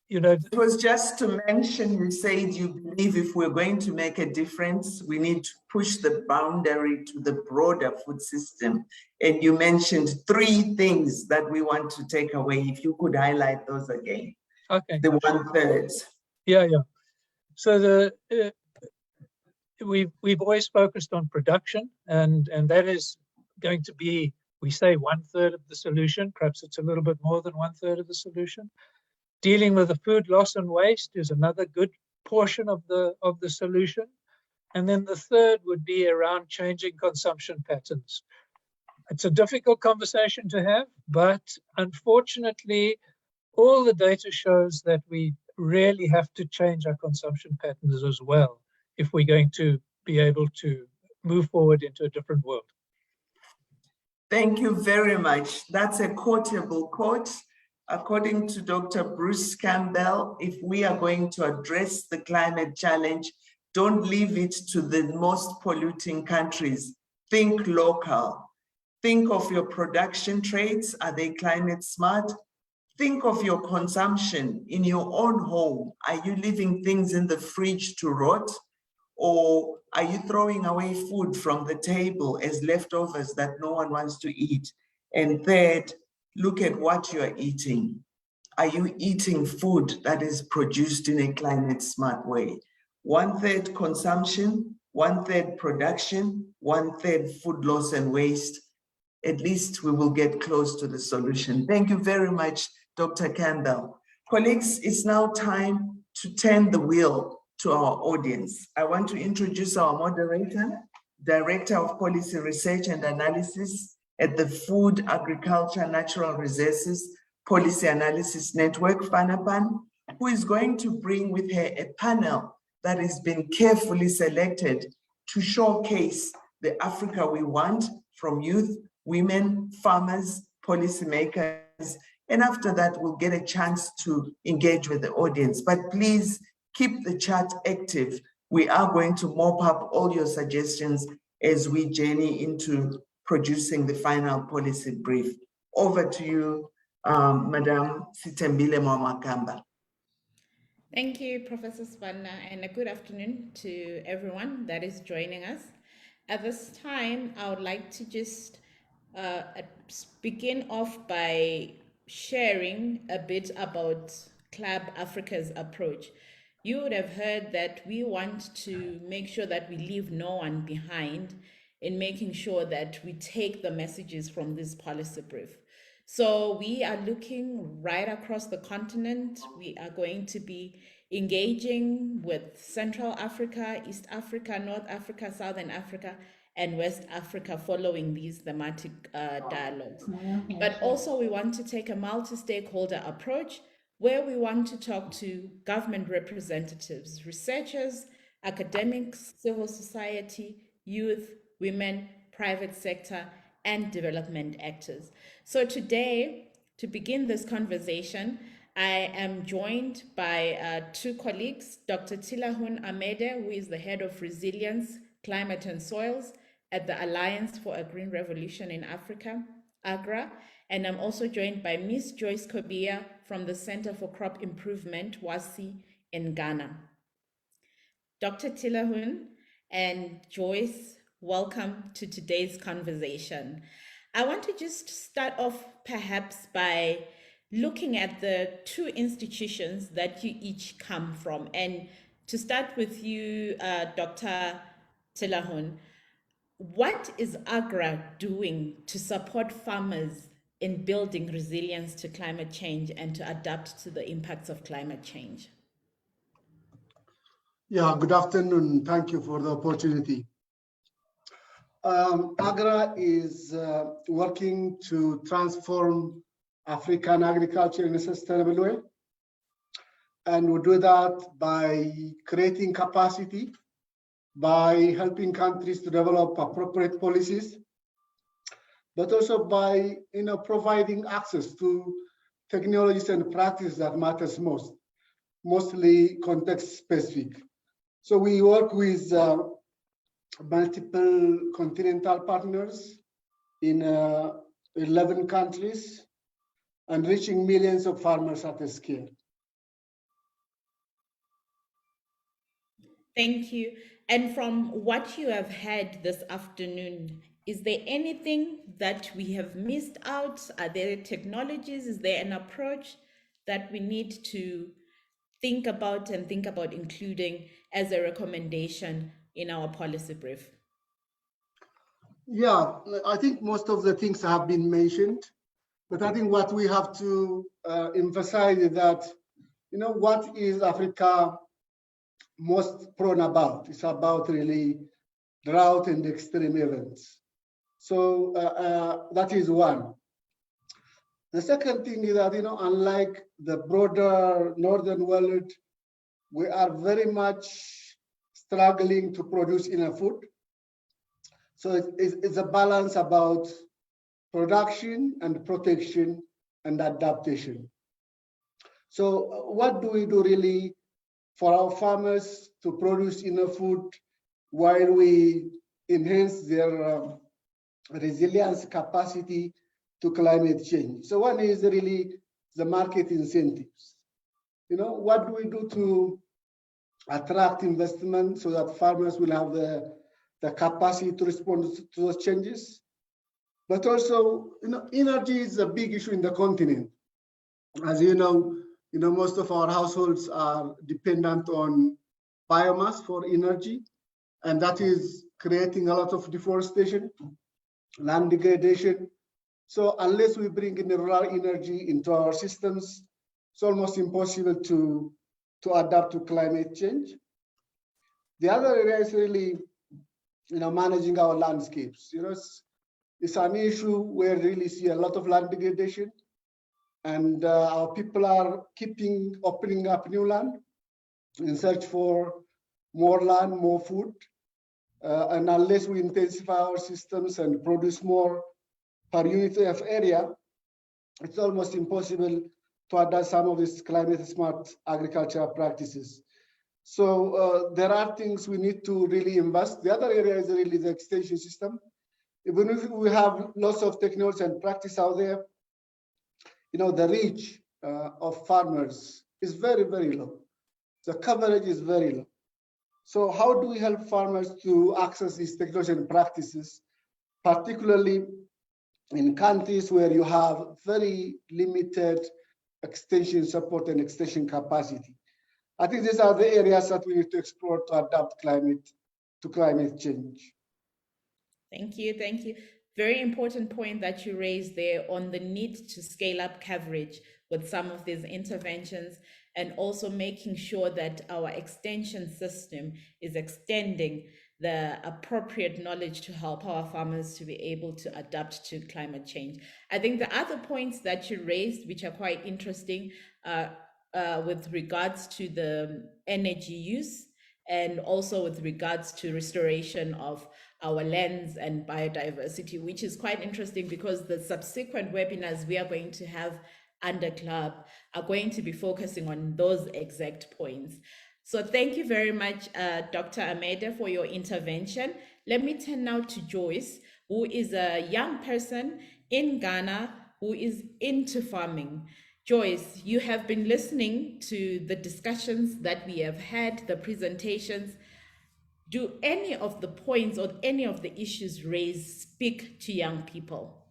you know. It was just to mention, you said you believe if we're going to make a difference, we need to push the boundary to the broader food system. And you mentioned 3 things that we want to take away. If you could highlight those again. Okay. The 1/3. Yeah. So we've always focused on production, and that is going to be, we say, 1/3 of the solution. Perhaps it's a little bit more than 1/3 of the solution. Dealing with the food loss and waste is another good portion of the solution. And then the 3rd would be around changing consumption patterns. It's a difficult conversation to have, but unfortunately, all the data shows that we really have to change our consumption patterns as well if we're going to be able to move forward into a different world. Thank you very much. That's a quotable quote. According to Dr. Bruce Campbell, if we are going to address the climate challenge, don't leave it to the most polluting countries. Think local. Think of your production traits. Are they climate smart? Think of your consumption in your own home. Are you leaving things in the fridge to rot? Or are you throwing away food from the table as leftovers that no one wants to eat? And third, look at what you are eating. Are you eating food that is produced in a climate smart way? 1/3 consumption, 1/3 production, 1/3 food loss and waste. At least we will get close to the solution. Thank you very much, Dr. Campbell. Colleagues, it's now time to turn the wheel to our audience. I want to introduce our moderator, Director of Policy Research and Analysis at the Food, Agriculture, Natural Resources Policy Analysis Network, FANRPAN, who is going to bring with her a panel that has been carefully selected to showcase the Africa we want from youth, women, farmers, policymakers, and after that, we'll get a chance to engage with the audience. But please keep the chat active. We are going to mop up all your suggestions as we journey into producing the final policy brief. Over to you, Madam Sitembile Mwamakamba. Thank you, Professor Spanna, and a good afternoon to everyone that is joining us. At this time, I would like to just begin off by sharing a bit about CLAB-Africa's approach. You would have heard that we want to make sure that we leave no one behind in making sure that we take the messages from this policy brief. So we are looking right across the continent. We are going to be engaging with Central Africa, East Africa, North Africa, Southern Africa, and West Africa following these thematic dialogues. But also we want to take a multi-stakeholder approach where we want to talk to government representatives, researchers, academics, civil society, youth, women, private sector, and development actors. So today, to begin this conversation, I am joined by two colleagues, Dr. Tilahun Amede, who is the head of Resilience, Climate and Soils at the Alliance for a Green Revolution in Africa, AGRA, and I'm also joined by Ms. Joyce Kobia from the Center for Crop Improvement, WASI, in Ghana. Dr. Tilahun and Joyce, welcome to today's conversation. I want to just start off perhaps by looking at the two institutions that you each come from. And to start with you, Dr. Tilahun, what is AGRA doing to support farmers in building resilience to climate change and to adapt to the impacts of climate change? Yeah, good afternoon. Thank you for the opportunity. AGRA is working to transform African agriculture in a sustainable way. And we do that by creating capacity, by helping countries to develop appropriate policies, but also by providing access to technologies and practices that matters most, mostly context specific. So we work with multiple continental partners in 11 countries and reaching millions of farmers at a scale. Thank you. And from what you have had this afternoon, is there anything that we have missed out? Are there technologies? Is there an approach that we need to think about including as a recommendation in our policy brief? Yeah, I think most of the things have been mentioned, but I think what we have to emphasize is that, what is Africa most prone about? It's about really drought and extreme events. So that is one. The second thing is that, unlike the broader northern world, we are very much struggling to produce enough food. So it's a balance about production and protection and adaptation. So what do we do really for our farmers to produce enough food while we enhance their resilience capacity to climate change? So one is really the market incentives. What do we do to attract investment so that farmers will have the capacity to respond to those changes. But also, energy is a big issue in the continent. As you know, most of our households are dependent on biomass for energy, and that is creating a lot of deforestation, land degradation. So unless we bring in the rural energy into our systems, it's almost impossible to adapt to climate change. The other area is really, managing our landscapes. It's an issue where we really see a lot of land degradation, and our people are opening up new land in search for more land, more food. And unless we intensify our systems and produce more per unit of area, it's almost impossible to adopt some of these climate smart agricultural practices. So there are things we need to really invest. The other area is really the extension system. Even if we have lots of technology and practice out there, the reach of farmers is very, very low. The coverage is very low. So how do we help farmers to access these technology and practices, particularly in countries where you have very limited extension support and extension capacity? I think these are the areas that we need to explore to adapt to climate change. Thank you. Thank you. Very important point that you raised there on the need to scale up coverage with some of these interventions, and also making sure that our extension system is extending the appropriate knowledge to help our farmers to be able to adapt to climate change. I think the other points that you raised, which are quite interesting, with regards to the energy use, and also with regards to restoration of our lands and biodiversity, which is quite interesting because the subsequent webinars we are going to have under CLAB are going to be focusing on those exact points. So thank you very much, Dr. Amede, for your intervention. Let me turn now to Joyce, who is a young person in Ghana who is into farming. Joyce, you have been listening to the discussions that we have had, the presentations. Do any of the points or any of the issues raised speak to young people?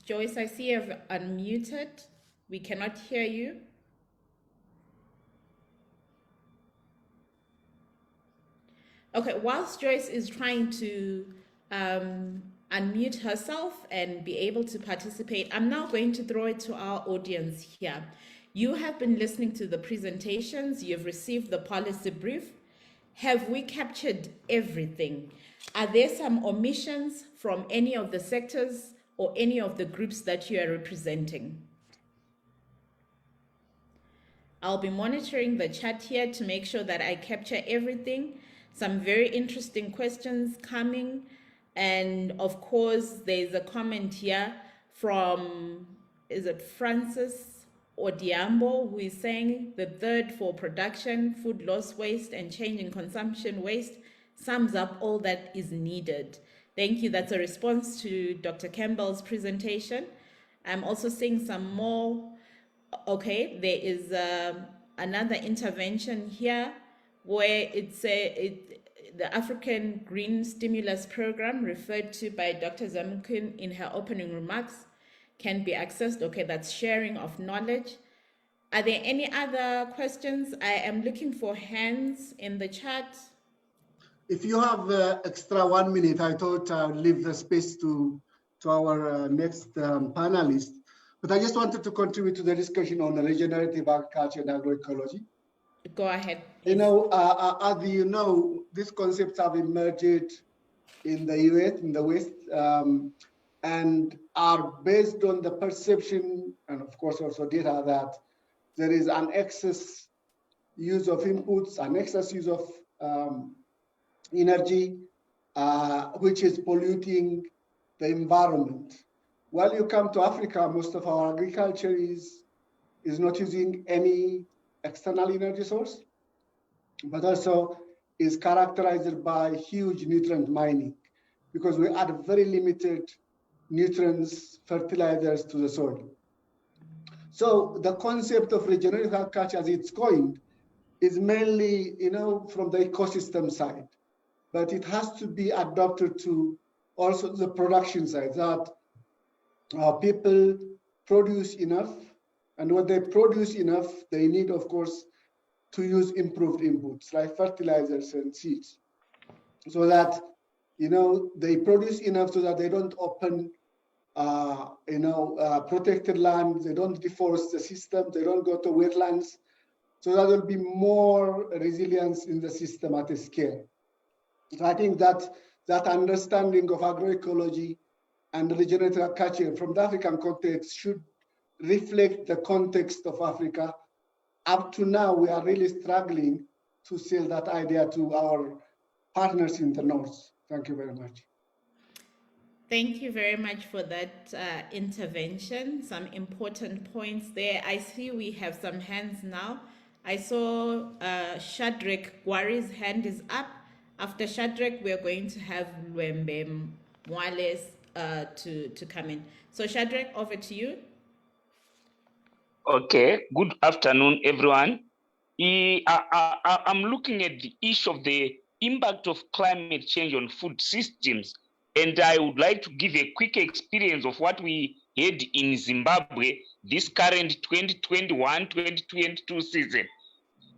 Joyce, I see you've unmuted. We cannot hear you. Okay, whilst Joyce is trying to unmute herself and be able to participate, I'm now going to throw it to our audience here. You have been listening to the presentations, you've received the policy brief. Have we captured everything? Are there some omissions from any of the sectors or any of the groups that you are representing? I'll be monitoring the chat here to make sure that I capture everything. Some very interesting questions coming. And of course, there's a comment here from, is it Francis Odiambo, who is saying the third for production, food loss waste, and change in consumption waste sums up all that is needed. Thank you. That's a response to Dr. Campbell's presentation. I'm also seeing some more. Okay, there is another intervention here where it's the African Green Stimulus Program referred to by Dr. Zamukun in her opening remarks can be accessed. Okay, that's sharing of knowledge. Are there any other questions? I am looking for hands in the chat. If you have extra 1 minute, I thought I would leave the space to our next panelist. But I just wanted to contribute to the discussion on regenerative agriculture and agroecology. Go ahead. As you know, these concepts have emerged in the US, in the West, and are based on the perception, and of course also data, that there is an excess use of inputs, an excess use of energy, which is polluting the environment. While you come to Africa, most of our agriculture is not using any external energy source, but also is characterized by huge nutrient mining, because we add very limited nutrients, fertilizers to the soil. So the concept of regenerative agriculture, as it's coined, is mainly, from the ecosystem side, but it has to be adapted to also the production side, that people produce enough, and when they produce enough, they need, of course, to use improved inputs like fertilizers and seeds, so that they produce enough so that they don't open protected land, they don't deforest the system, they don't go to wetlands, so that there will be more resilience in the system at a scale. So I think that understanding of agroecology and regenerative agriculture from the African context should reflect the context of Africa. Up to now, we are really struggling to sell that idea to our partners in the North. Thank you very much. Thank you very much for that intervention. Some important points there. I see we have some hands now. I saw Shadrach Gwari's hand is up. After Shadrach, we are going to have Lwembe Mwales to come in. So Shadrach, over to you. Okay, good afternoon, everyone. I'm looking at the issue of the impact of climate change on food systems, and I would like to give a quick experience of what we had in Zimbabwe this current 2021-2022 season.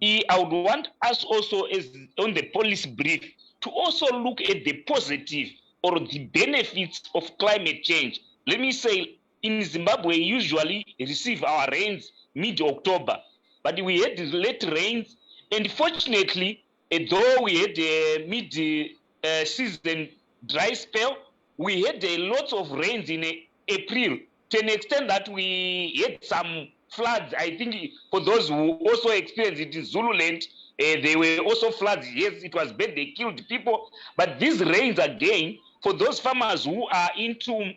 I would want us also, as on the policy brief, to also look at the positive or the benefits of climate change. Let me say, in Zimbabwe, we usually receive our rains mid-October, but we had late rains, and fortunately, though we had a mid-season dry spell, we had a lot of rains in April, to an extent that we had some floods. I think for those who also experienced it in Zululand, there were also floods. Yes, it was bad, they killed people, but these rains again, for those farmers who are into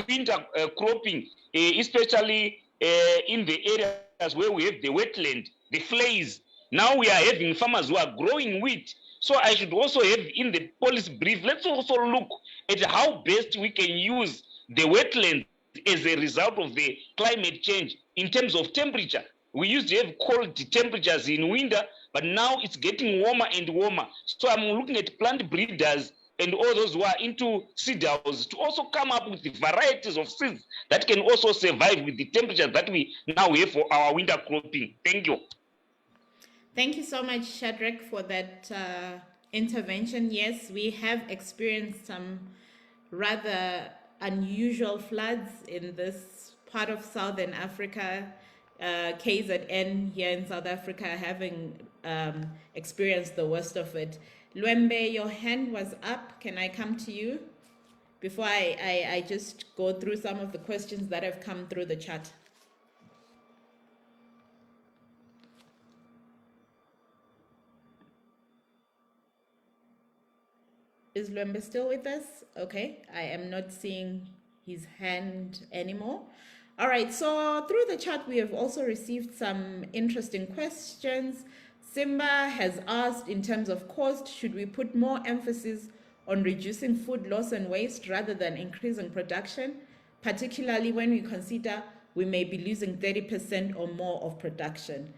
winter cropping, especially in the areas where we have the wetland, the flays. Now we are having farmers who are growing wheat. So I should also have in the policy brief, let's also look at how best we can use the wetland as a result of the climate change in terms of temperature. We used to have cold temperatures in winter, but now it's getting warmer and warmer. So I'm looking at plant breeders and all those who are into seed houses to also come up with the varieties of seeds that can also survive with the temperatures that we now have for our winter cropping. Thank you. Thank you so much, Shadrach, for that intervention. Yes, we have experienced some rather unusual floods in this part of Southern Africa. KZN here in South Africa having experienced the worst of it. Lwembe, your hand was up. Can I come to you before I just go through some of the questions that have come through the chat? Is Lwembe still with us? Okay, I am not seeing his hand anymore. All right, so through the chat, we have also received some interesting questions. Simba has asked, in terms of cost, should we put more emphasis on reducing food loss and waste rather than increasing production, particularly when we consider we may be losing 30% or more of production?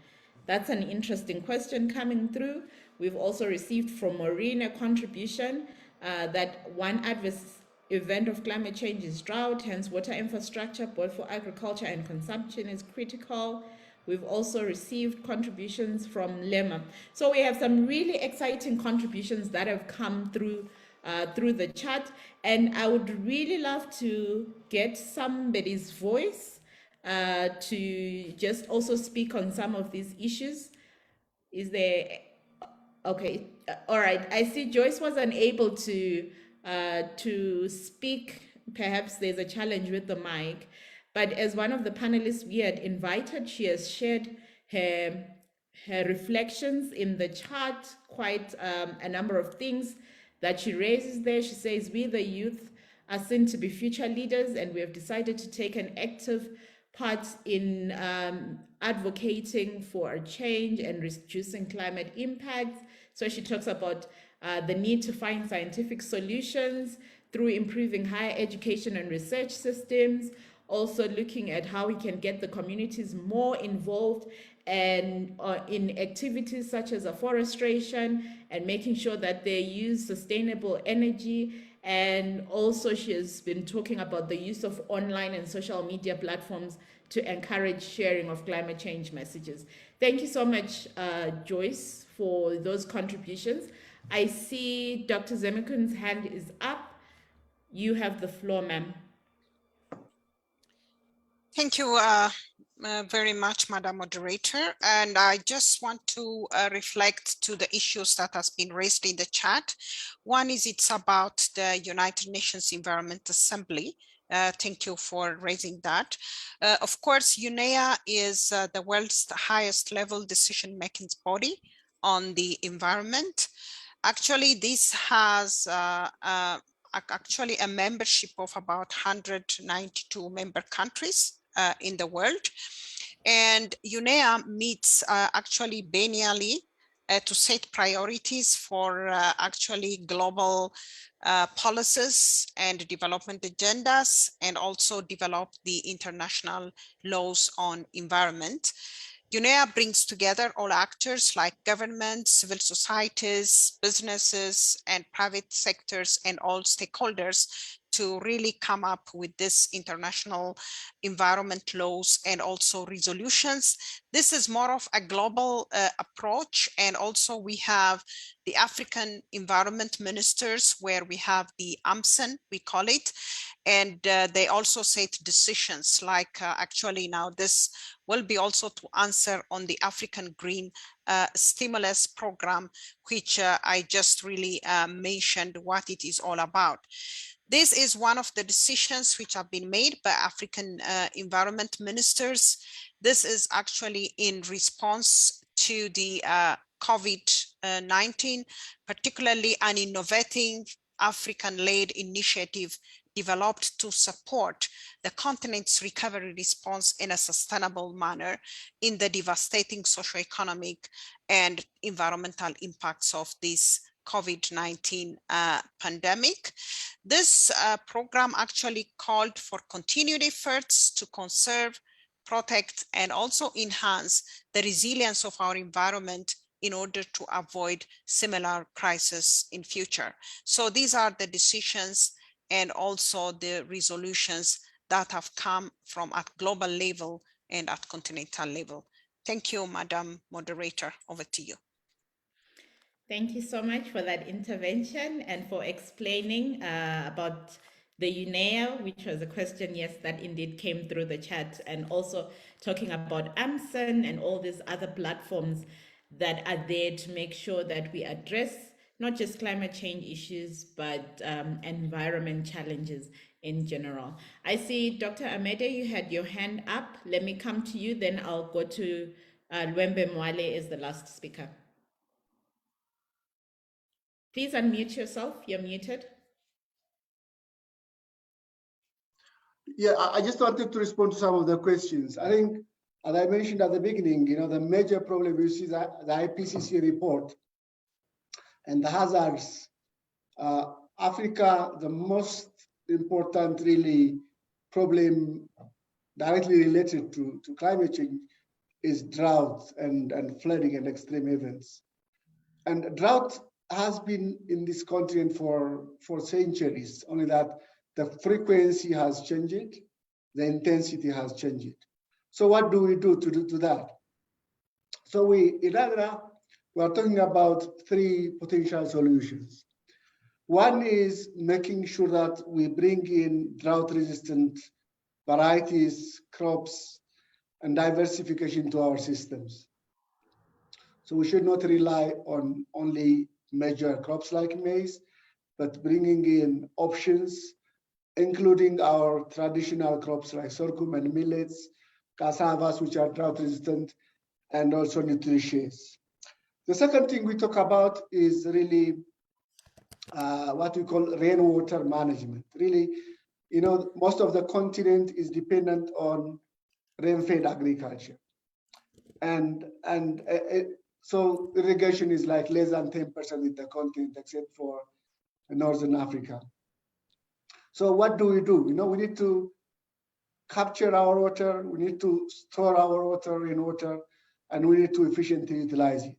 That's an interesting question coming through. We've also received from Maureen a contribution that one adverse event of climate change is drought, hence water infrastructure, both for agriculture and consumption, is critical. We've also received contributions from Lema. So we have some really exciting contributions that have come through through the chat, and I would really love to get somebody's voice to just also speak on some of these issues. Is there? Okay, all right. I see Joyce was unable to speak. Perhaps there's a challenge with the mic. But as one of the panelists we had invited, she has shared her reflections in the chat, quite a number of things that she raises there. She says, we the youth are seen to be future leaders, and we have decided to take an active part in advocating for a change and reducing climate impacts. So she talks about the need to find scientific solutions through improving higher education and research systems, also looking at how we can get the communities more involved and in activities such as afforestation and making sure that they use sustainable energy. And also she has been talking about the use of online and social media platforms to encourage sharing of climate change messages. Thank you so much, Joyce, for those contributions. I see Dr. Zemekun's hand is up. You have the floor, ma'am. Thank you very much, Madam Moderator. And I just want to reflect to the issues that has been raised in the chat. One is it's about the United Nations Environment Assembly. Thank you for raising that. Of course, UNEA is the world's highest level decision-making body on the environment. Actually, this has actually a membership of about 192 member countries in the world. And UNEA meets actually biennially to set priorities for actually global policies and development agendas, and also develop the international laws on environment. UNEA brings together all actors like governments, civil societies, businesses, and private sectors, and all stakeholders to really come up with this international environment laws and also resolutions. This is more of a global approach. And also we have the African environment ministers, where we have the AMSEN, we call it, and they also set decisions like actually now this will be also to answer on the African Green Stimulus Program, which I just really mentioned what it is all about. This is one of the decisions which have been made by African environment ministers. This is actually in response to the COVID-19, particularly an innovative African-led initiative developed to support the continent's recovery response in a sustainable manner in the devastating socioeconomic and environmental impacts of this COVID-19 pandemic. This program actually called for continued efforts to conserve, protect, and also enhance the resilience of our environment in order to avoid similar crises in future. So these are the decisions and also the resolutions that have come from at global level and at continental level. Thank you, Madam Moderator. Over to you. Thank you so much for that intervention and for explaining about the UNEA, which was a question, yes, that indeed came through the chat, and also talking about AMSEN and all these other platforms that are there to make sure that we address not just climate change issues, but environment challenges in general. I see Dr. Amede, you had your hand up. Let me come to you, then I'll go to Lwembe Mwale as the last speaker. Please unmute yourself, you're muted. Yeah, I just wanted to respond to some of the questions. I think, as I mentioned at the beginning, the major problem you see that the IPCC report and the hazards. Africa, the most important really problem directly related to climate change is drought and flooding and extreme events. And drought has been in this continent for centuries, only that the frequency has changed, the intensity has changed. So what do we do to that? So in AGRA, we are talking about three potential solutions. One is making sure that we bring in drought-resistant varieties, crops, and diversification to our systems. So we should not rely on only major crops like maize, but bringing in options, including our traditional crops like sorghum and millets, cassavas, which are drought-resistant, and also nutritious. The second thing we talk about is really what we call rainwater management. Really, most of the continent is dependent on rain-fed agriculture. And So irrigation is like less than 10% in the continent, except for Northern Africa. So what do? We need to capture our water, we need to store our water in water, and we need to efficiently utilize it.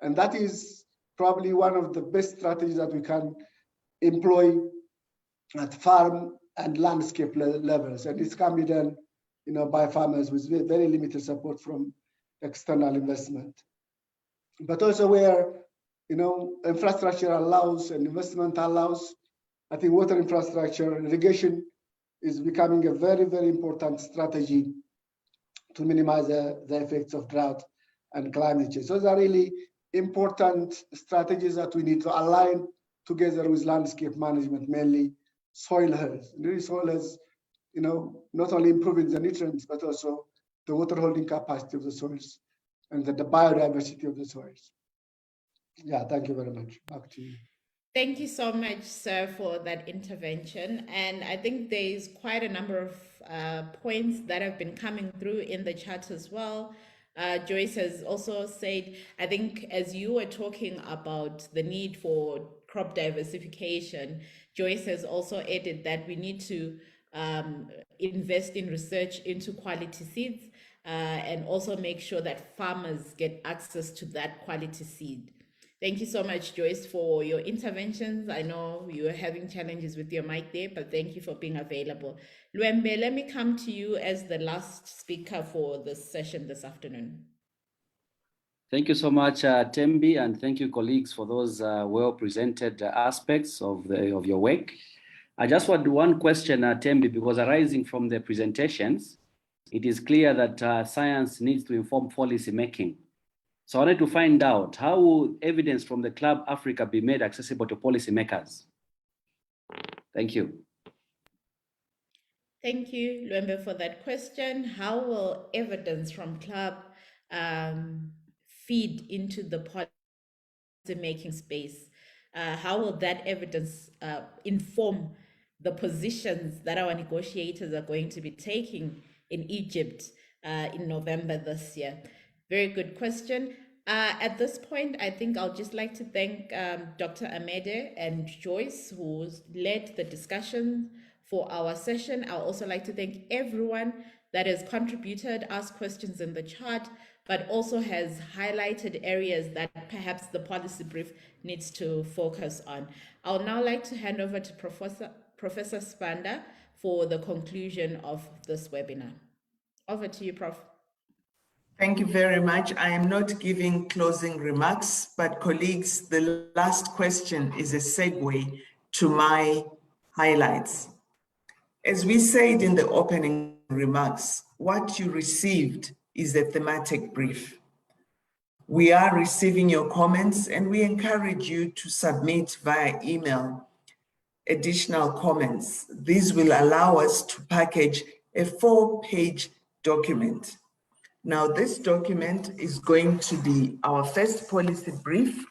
And that is probably one of the best strategies that we can employ at farm and landscape levels. And this can be done, by farmers with very limited support from external investment. But also where, infrastructure allows and investment allows, I think water infrastructure, irrigation is becoming a very, very important strategy to minimize the effects of drought and climate change. So those are really important strategies that we need to align together with landscape management, mainly soil health. Really soil health, not only improving the nutrients, but also the water holding capacity of the soils and the biodiversity of the soils. Yeah, thank you very much. Back to you. Thank you so much, sir, for that intervention. And I think there's quite a number of points that have been coming through in the chat as well. Joyce has also said, I think as you were talking about the need for crop diversification, Joyce has also added that we need to invest in research into quality seeds and also make sure that farmers get access to that quality seed. Thank you so much, Joyce, for your interventions. I know you are having challenges with your mic there, but thank you for being available. Luembe, let me come to you as the last speaker for this session this afternoon. Thank you so much, Tembi, and thank you, colleagues, for those well-presented aspects of your work. I just want one question, Tembi, because arising from the presentations, it is clear that science needs to inform policy making. So I wanted to find out, how will evidence from the CLAB-Africa be made accessible to policymakers? Thank you. Thank you, Luembe, for that question. How will evidence from CLAB feed into the policy-making space? How will that evidence inform the positions that our negotiators are going to be taking in Egypt in November this year? Very good question. At this point, I think I'll just like to thank Dr. Amede and Joyce, who led the discussion for our session. I'll also like to thank everyone that has contributed, asked questions in the chat, but also has highlighted areas that perhaps the policy brief needs to focus on. I'll now like to hand over to Professor Spanda for the conclusion of this webinar. Over to you, Prof. Thank you very much. I am not giving closing remarks, but colleagues, the last question is a segue to my highlights. As we said in the opening remarks, what you received is a thematic brief. We are receiving your comments and we encourage you to submit via email additional comments. These will allow us to package a 4-page document. Now, this document is going to be our first policy brief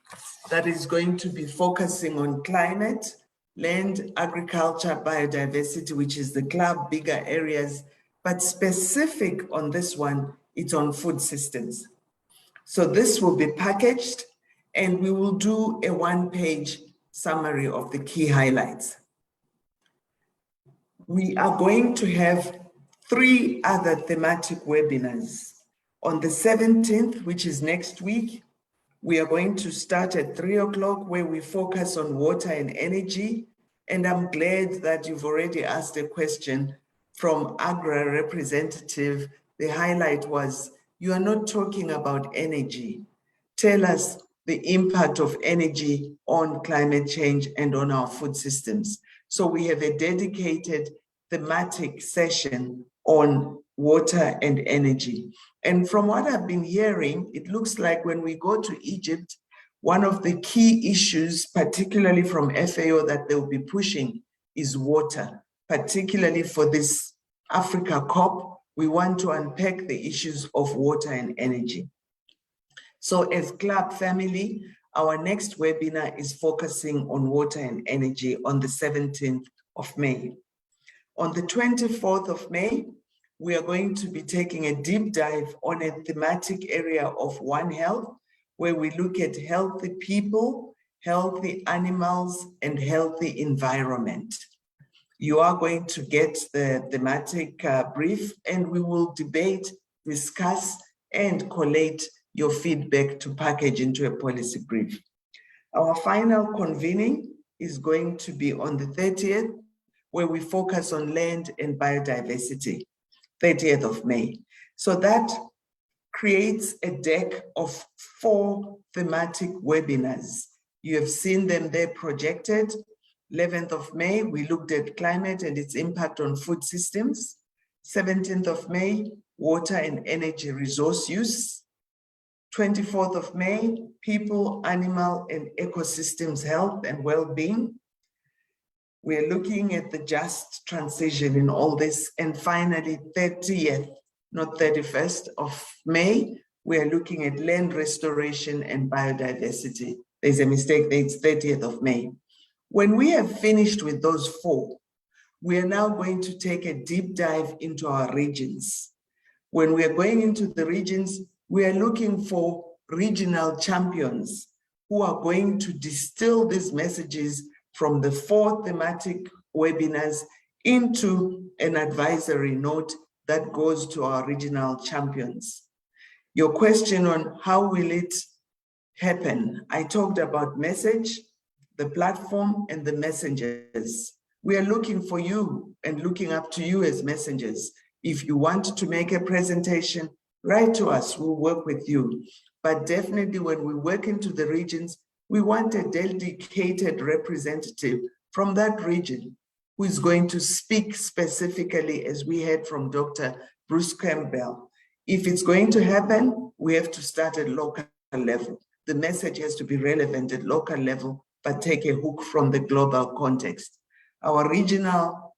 that is going to be focusing on climate, land, agriculture, biodiversity, which is the CLAB bigger areas, but specific on this one, it's on food systems. So this will be packaged and we will do a 1-page summary of the key highlights. We are going to have 3 other thematic webinars. On the 17th, which is next week, we are going to start at 3 o'clock where we focus on water and energy. And I'm glad that you've already asked a question from AGRA representative. The highlight was, you are not talking about energy. Tell us the impact of energy on climate change and on our food systems. So we have a dedicated thematic session on water and energy. And from what I've been hearing, it looks like when we go to Egypt, one of the key issues, particularly from FAO, that they'll be pushing is water, particularly for this Africa COP. We want to unpack the issues of water and energy. So as CLAB family, our next webinar is focusing on water and energy on the 17th of May. On the 24th of May, we are going to be taking a deep dive on a thematic area of One Health, where we look at healthy people, healthy animals, and healthy environment. You are going to get the thematic brief, and we will debate, discuss, and collate your feedback to package into a policy brief. Our final convening is going to be on the 30th, where we focus on land and biodiversity, 30th of May. So that creates a deck of 4 thematic webinars. You have seen them there projected. 11th of May, we looked at climate and its impact on food systems. 17th of May, water and energy resource use. 24th of May, people, animal, and ecosystems health and well-being. We're looking at the just transition in all this. And finally, 30th, not 31st of May, we're looking at land restoration and biodiversity. There's a mistake, it's 30th of May. When we have finished with those 4, we are now going to take a deep dive into our regions. When we are going into the regions, we are looking for regional champions who are going to distill these messages from the 4 thematic webinars into an advisory note that goes to our regional champions. Your question on how will it happen? I talked about message, the platform, and the messengers. We are looking for you and looking up to you as messengers. If you want to make a presentation, write to us, we'll work with you. But definitely when we work into the regions, we want a dedicated representative from that region who is going to speak specifically, as we heard from Dr. Bruce Campbell. If it's going to happen, we have to start at local level. The message has to be relevant at local level, but take a hook from the global context. Our regional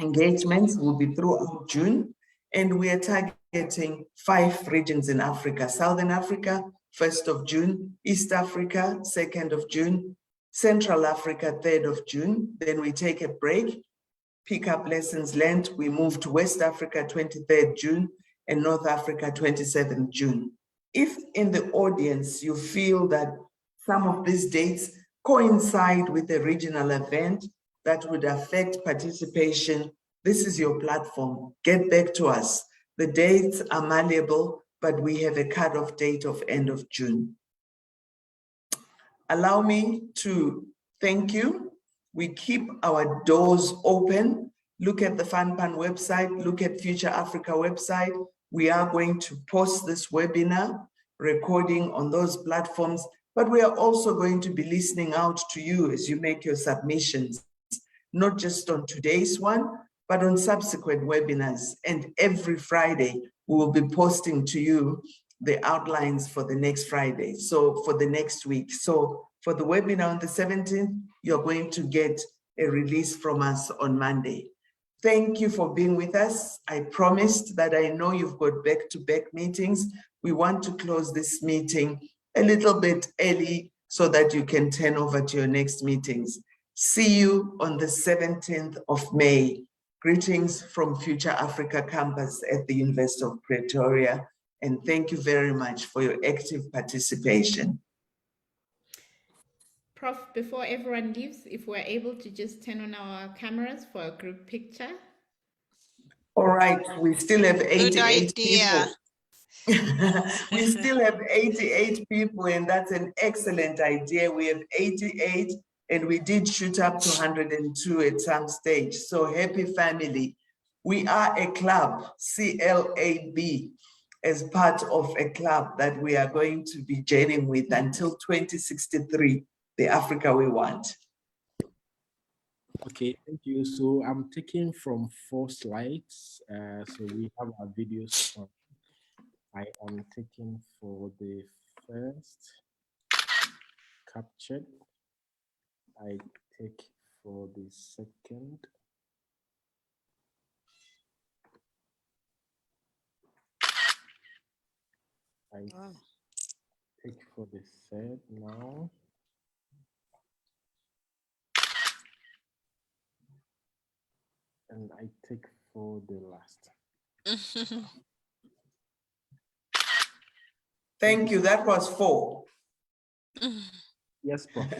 engagements will be throughout June, and we are targeting 5 regions in Africa: Southern Africa, 1st of June, East Africa, 2nd of June, Central Africa, 3rd of June. Then we take a break, pick up lessons learned. We move to West Africa, 23rd June, and North Africa, 27th June. If in the audience you feel that some of these dates coincide with a regional event that would affect participation, this is your platform. Get back to us. The dates are malleable, but we have a cutoff date of end of June. Allow me to thank you. We keep our doors open. Look at the FANRPAN website, look at Future Africa website. We are going to post this webinar recording on those platforms, but we are also going to be listening out to you as you make your submissions, not just on today's one, but on subsequent webinars. And every Friday, we will be posting to you the outlines for the next Friday, so for the next week. So for the webinar on the 17th, you're going to get a release from us on Monday. Thank you for being with us. I promised that I know you've got back-to-back meetings. We want to close this meeting a little bit early so that you can turn over to your next meetings. See you on the 17th of May. Greetings from Future Africa campus at the University of Pretoria. And thank you very much for your active participation. Prof, before everyone leaves, if we're able to just turn on our cameras for a group picture. All right, we still have 88 Good idea. people. We still have 88 people, and that's an excellent idea. We have 88, and we did shoot up to 102 at some stage. So happy family. We are a club, CLAB, as part of a club that we are going to be journeying with until 2063, the Africa we want. Okay, thank you. So I'm taking from 4 slides. So we have our videos on. I am taking for the first captured. I take for the second. I take for the third now. And I take for the last. Thank you. That was 4. Yes, Prof.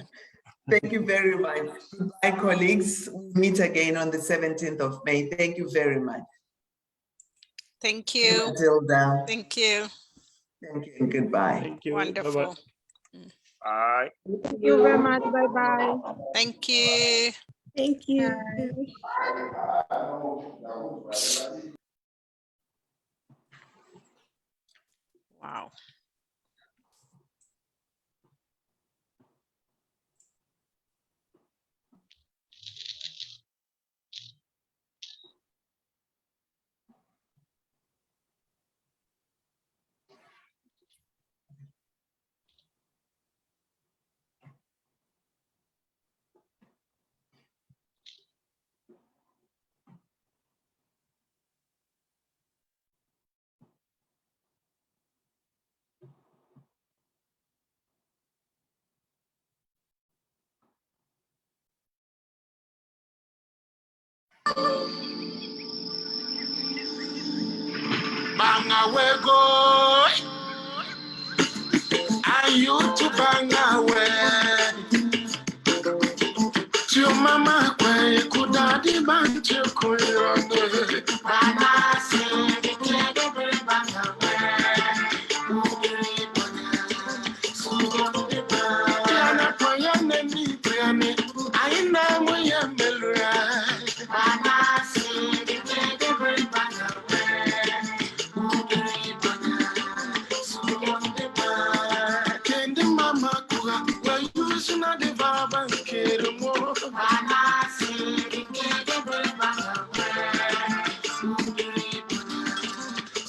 Thank you very much. Goodbye, colleagues. We'll meet again on the 17th of May. Thank you very much. Thank you. Matilda. Thank you. Thank you and goodbye. Thank you. Wonderful. Bye. Thank you very much. Bye-bye. Thank you. Thank you. Wow. Bangawego, are you to Bangawe? To Mama, where could Daddy Bantu Koyote? Mama said, the kid of Bangawe. Piana Poyana, I know we are Melura. Mama said, the kid of Bangawe. Kendi mama kuga, we use na de baba kere mo. Mama siri kede baba we.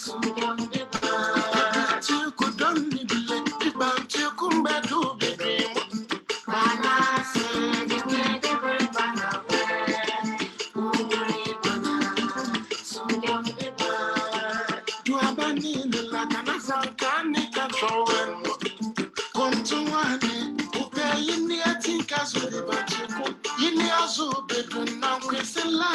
Sudong de baba. Chiku doni bile, iba chiku mbedu bebe mo. Mama siri kede baba we. Sudong de baba. Duabani la kana sankani kansowen mo. Kontuani, upe yini atinka zuri bachiku, yini azu bedun na kwesela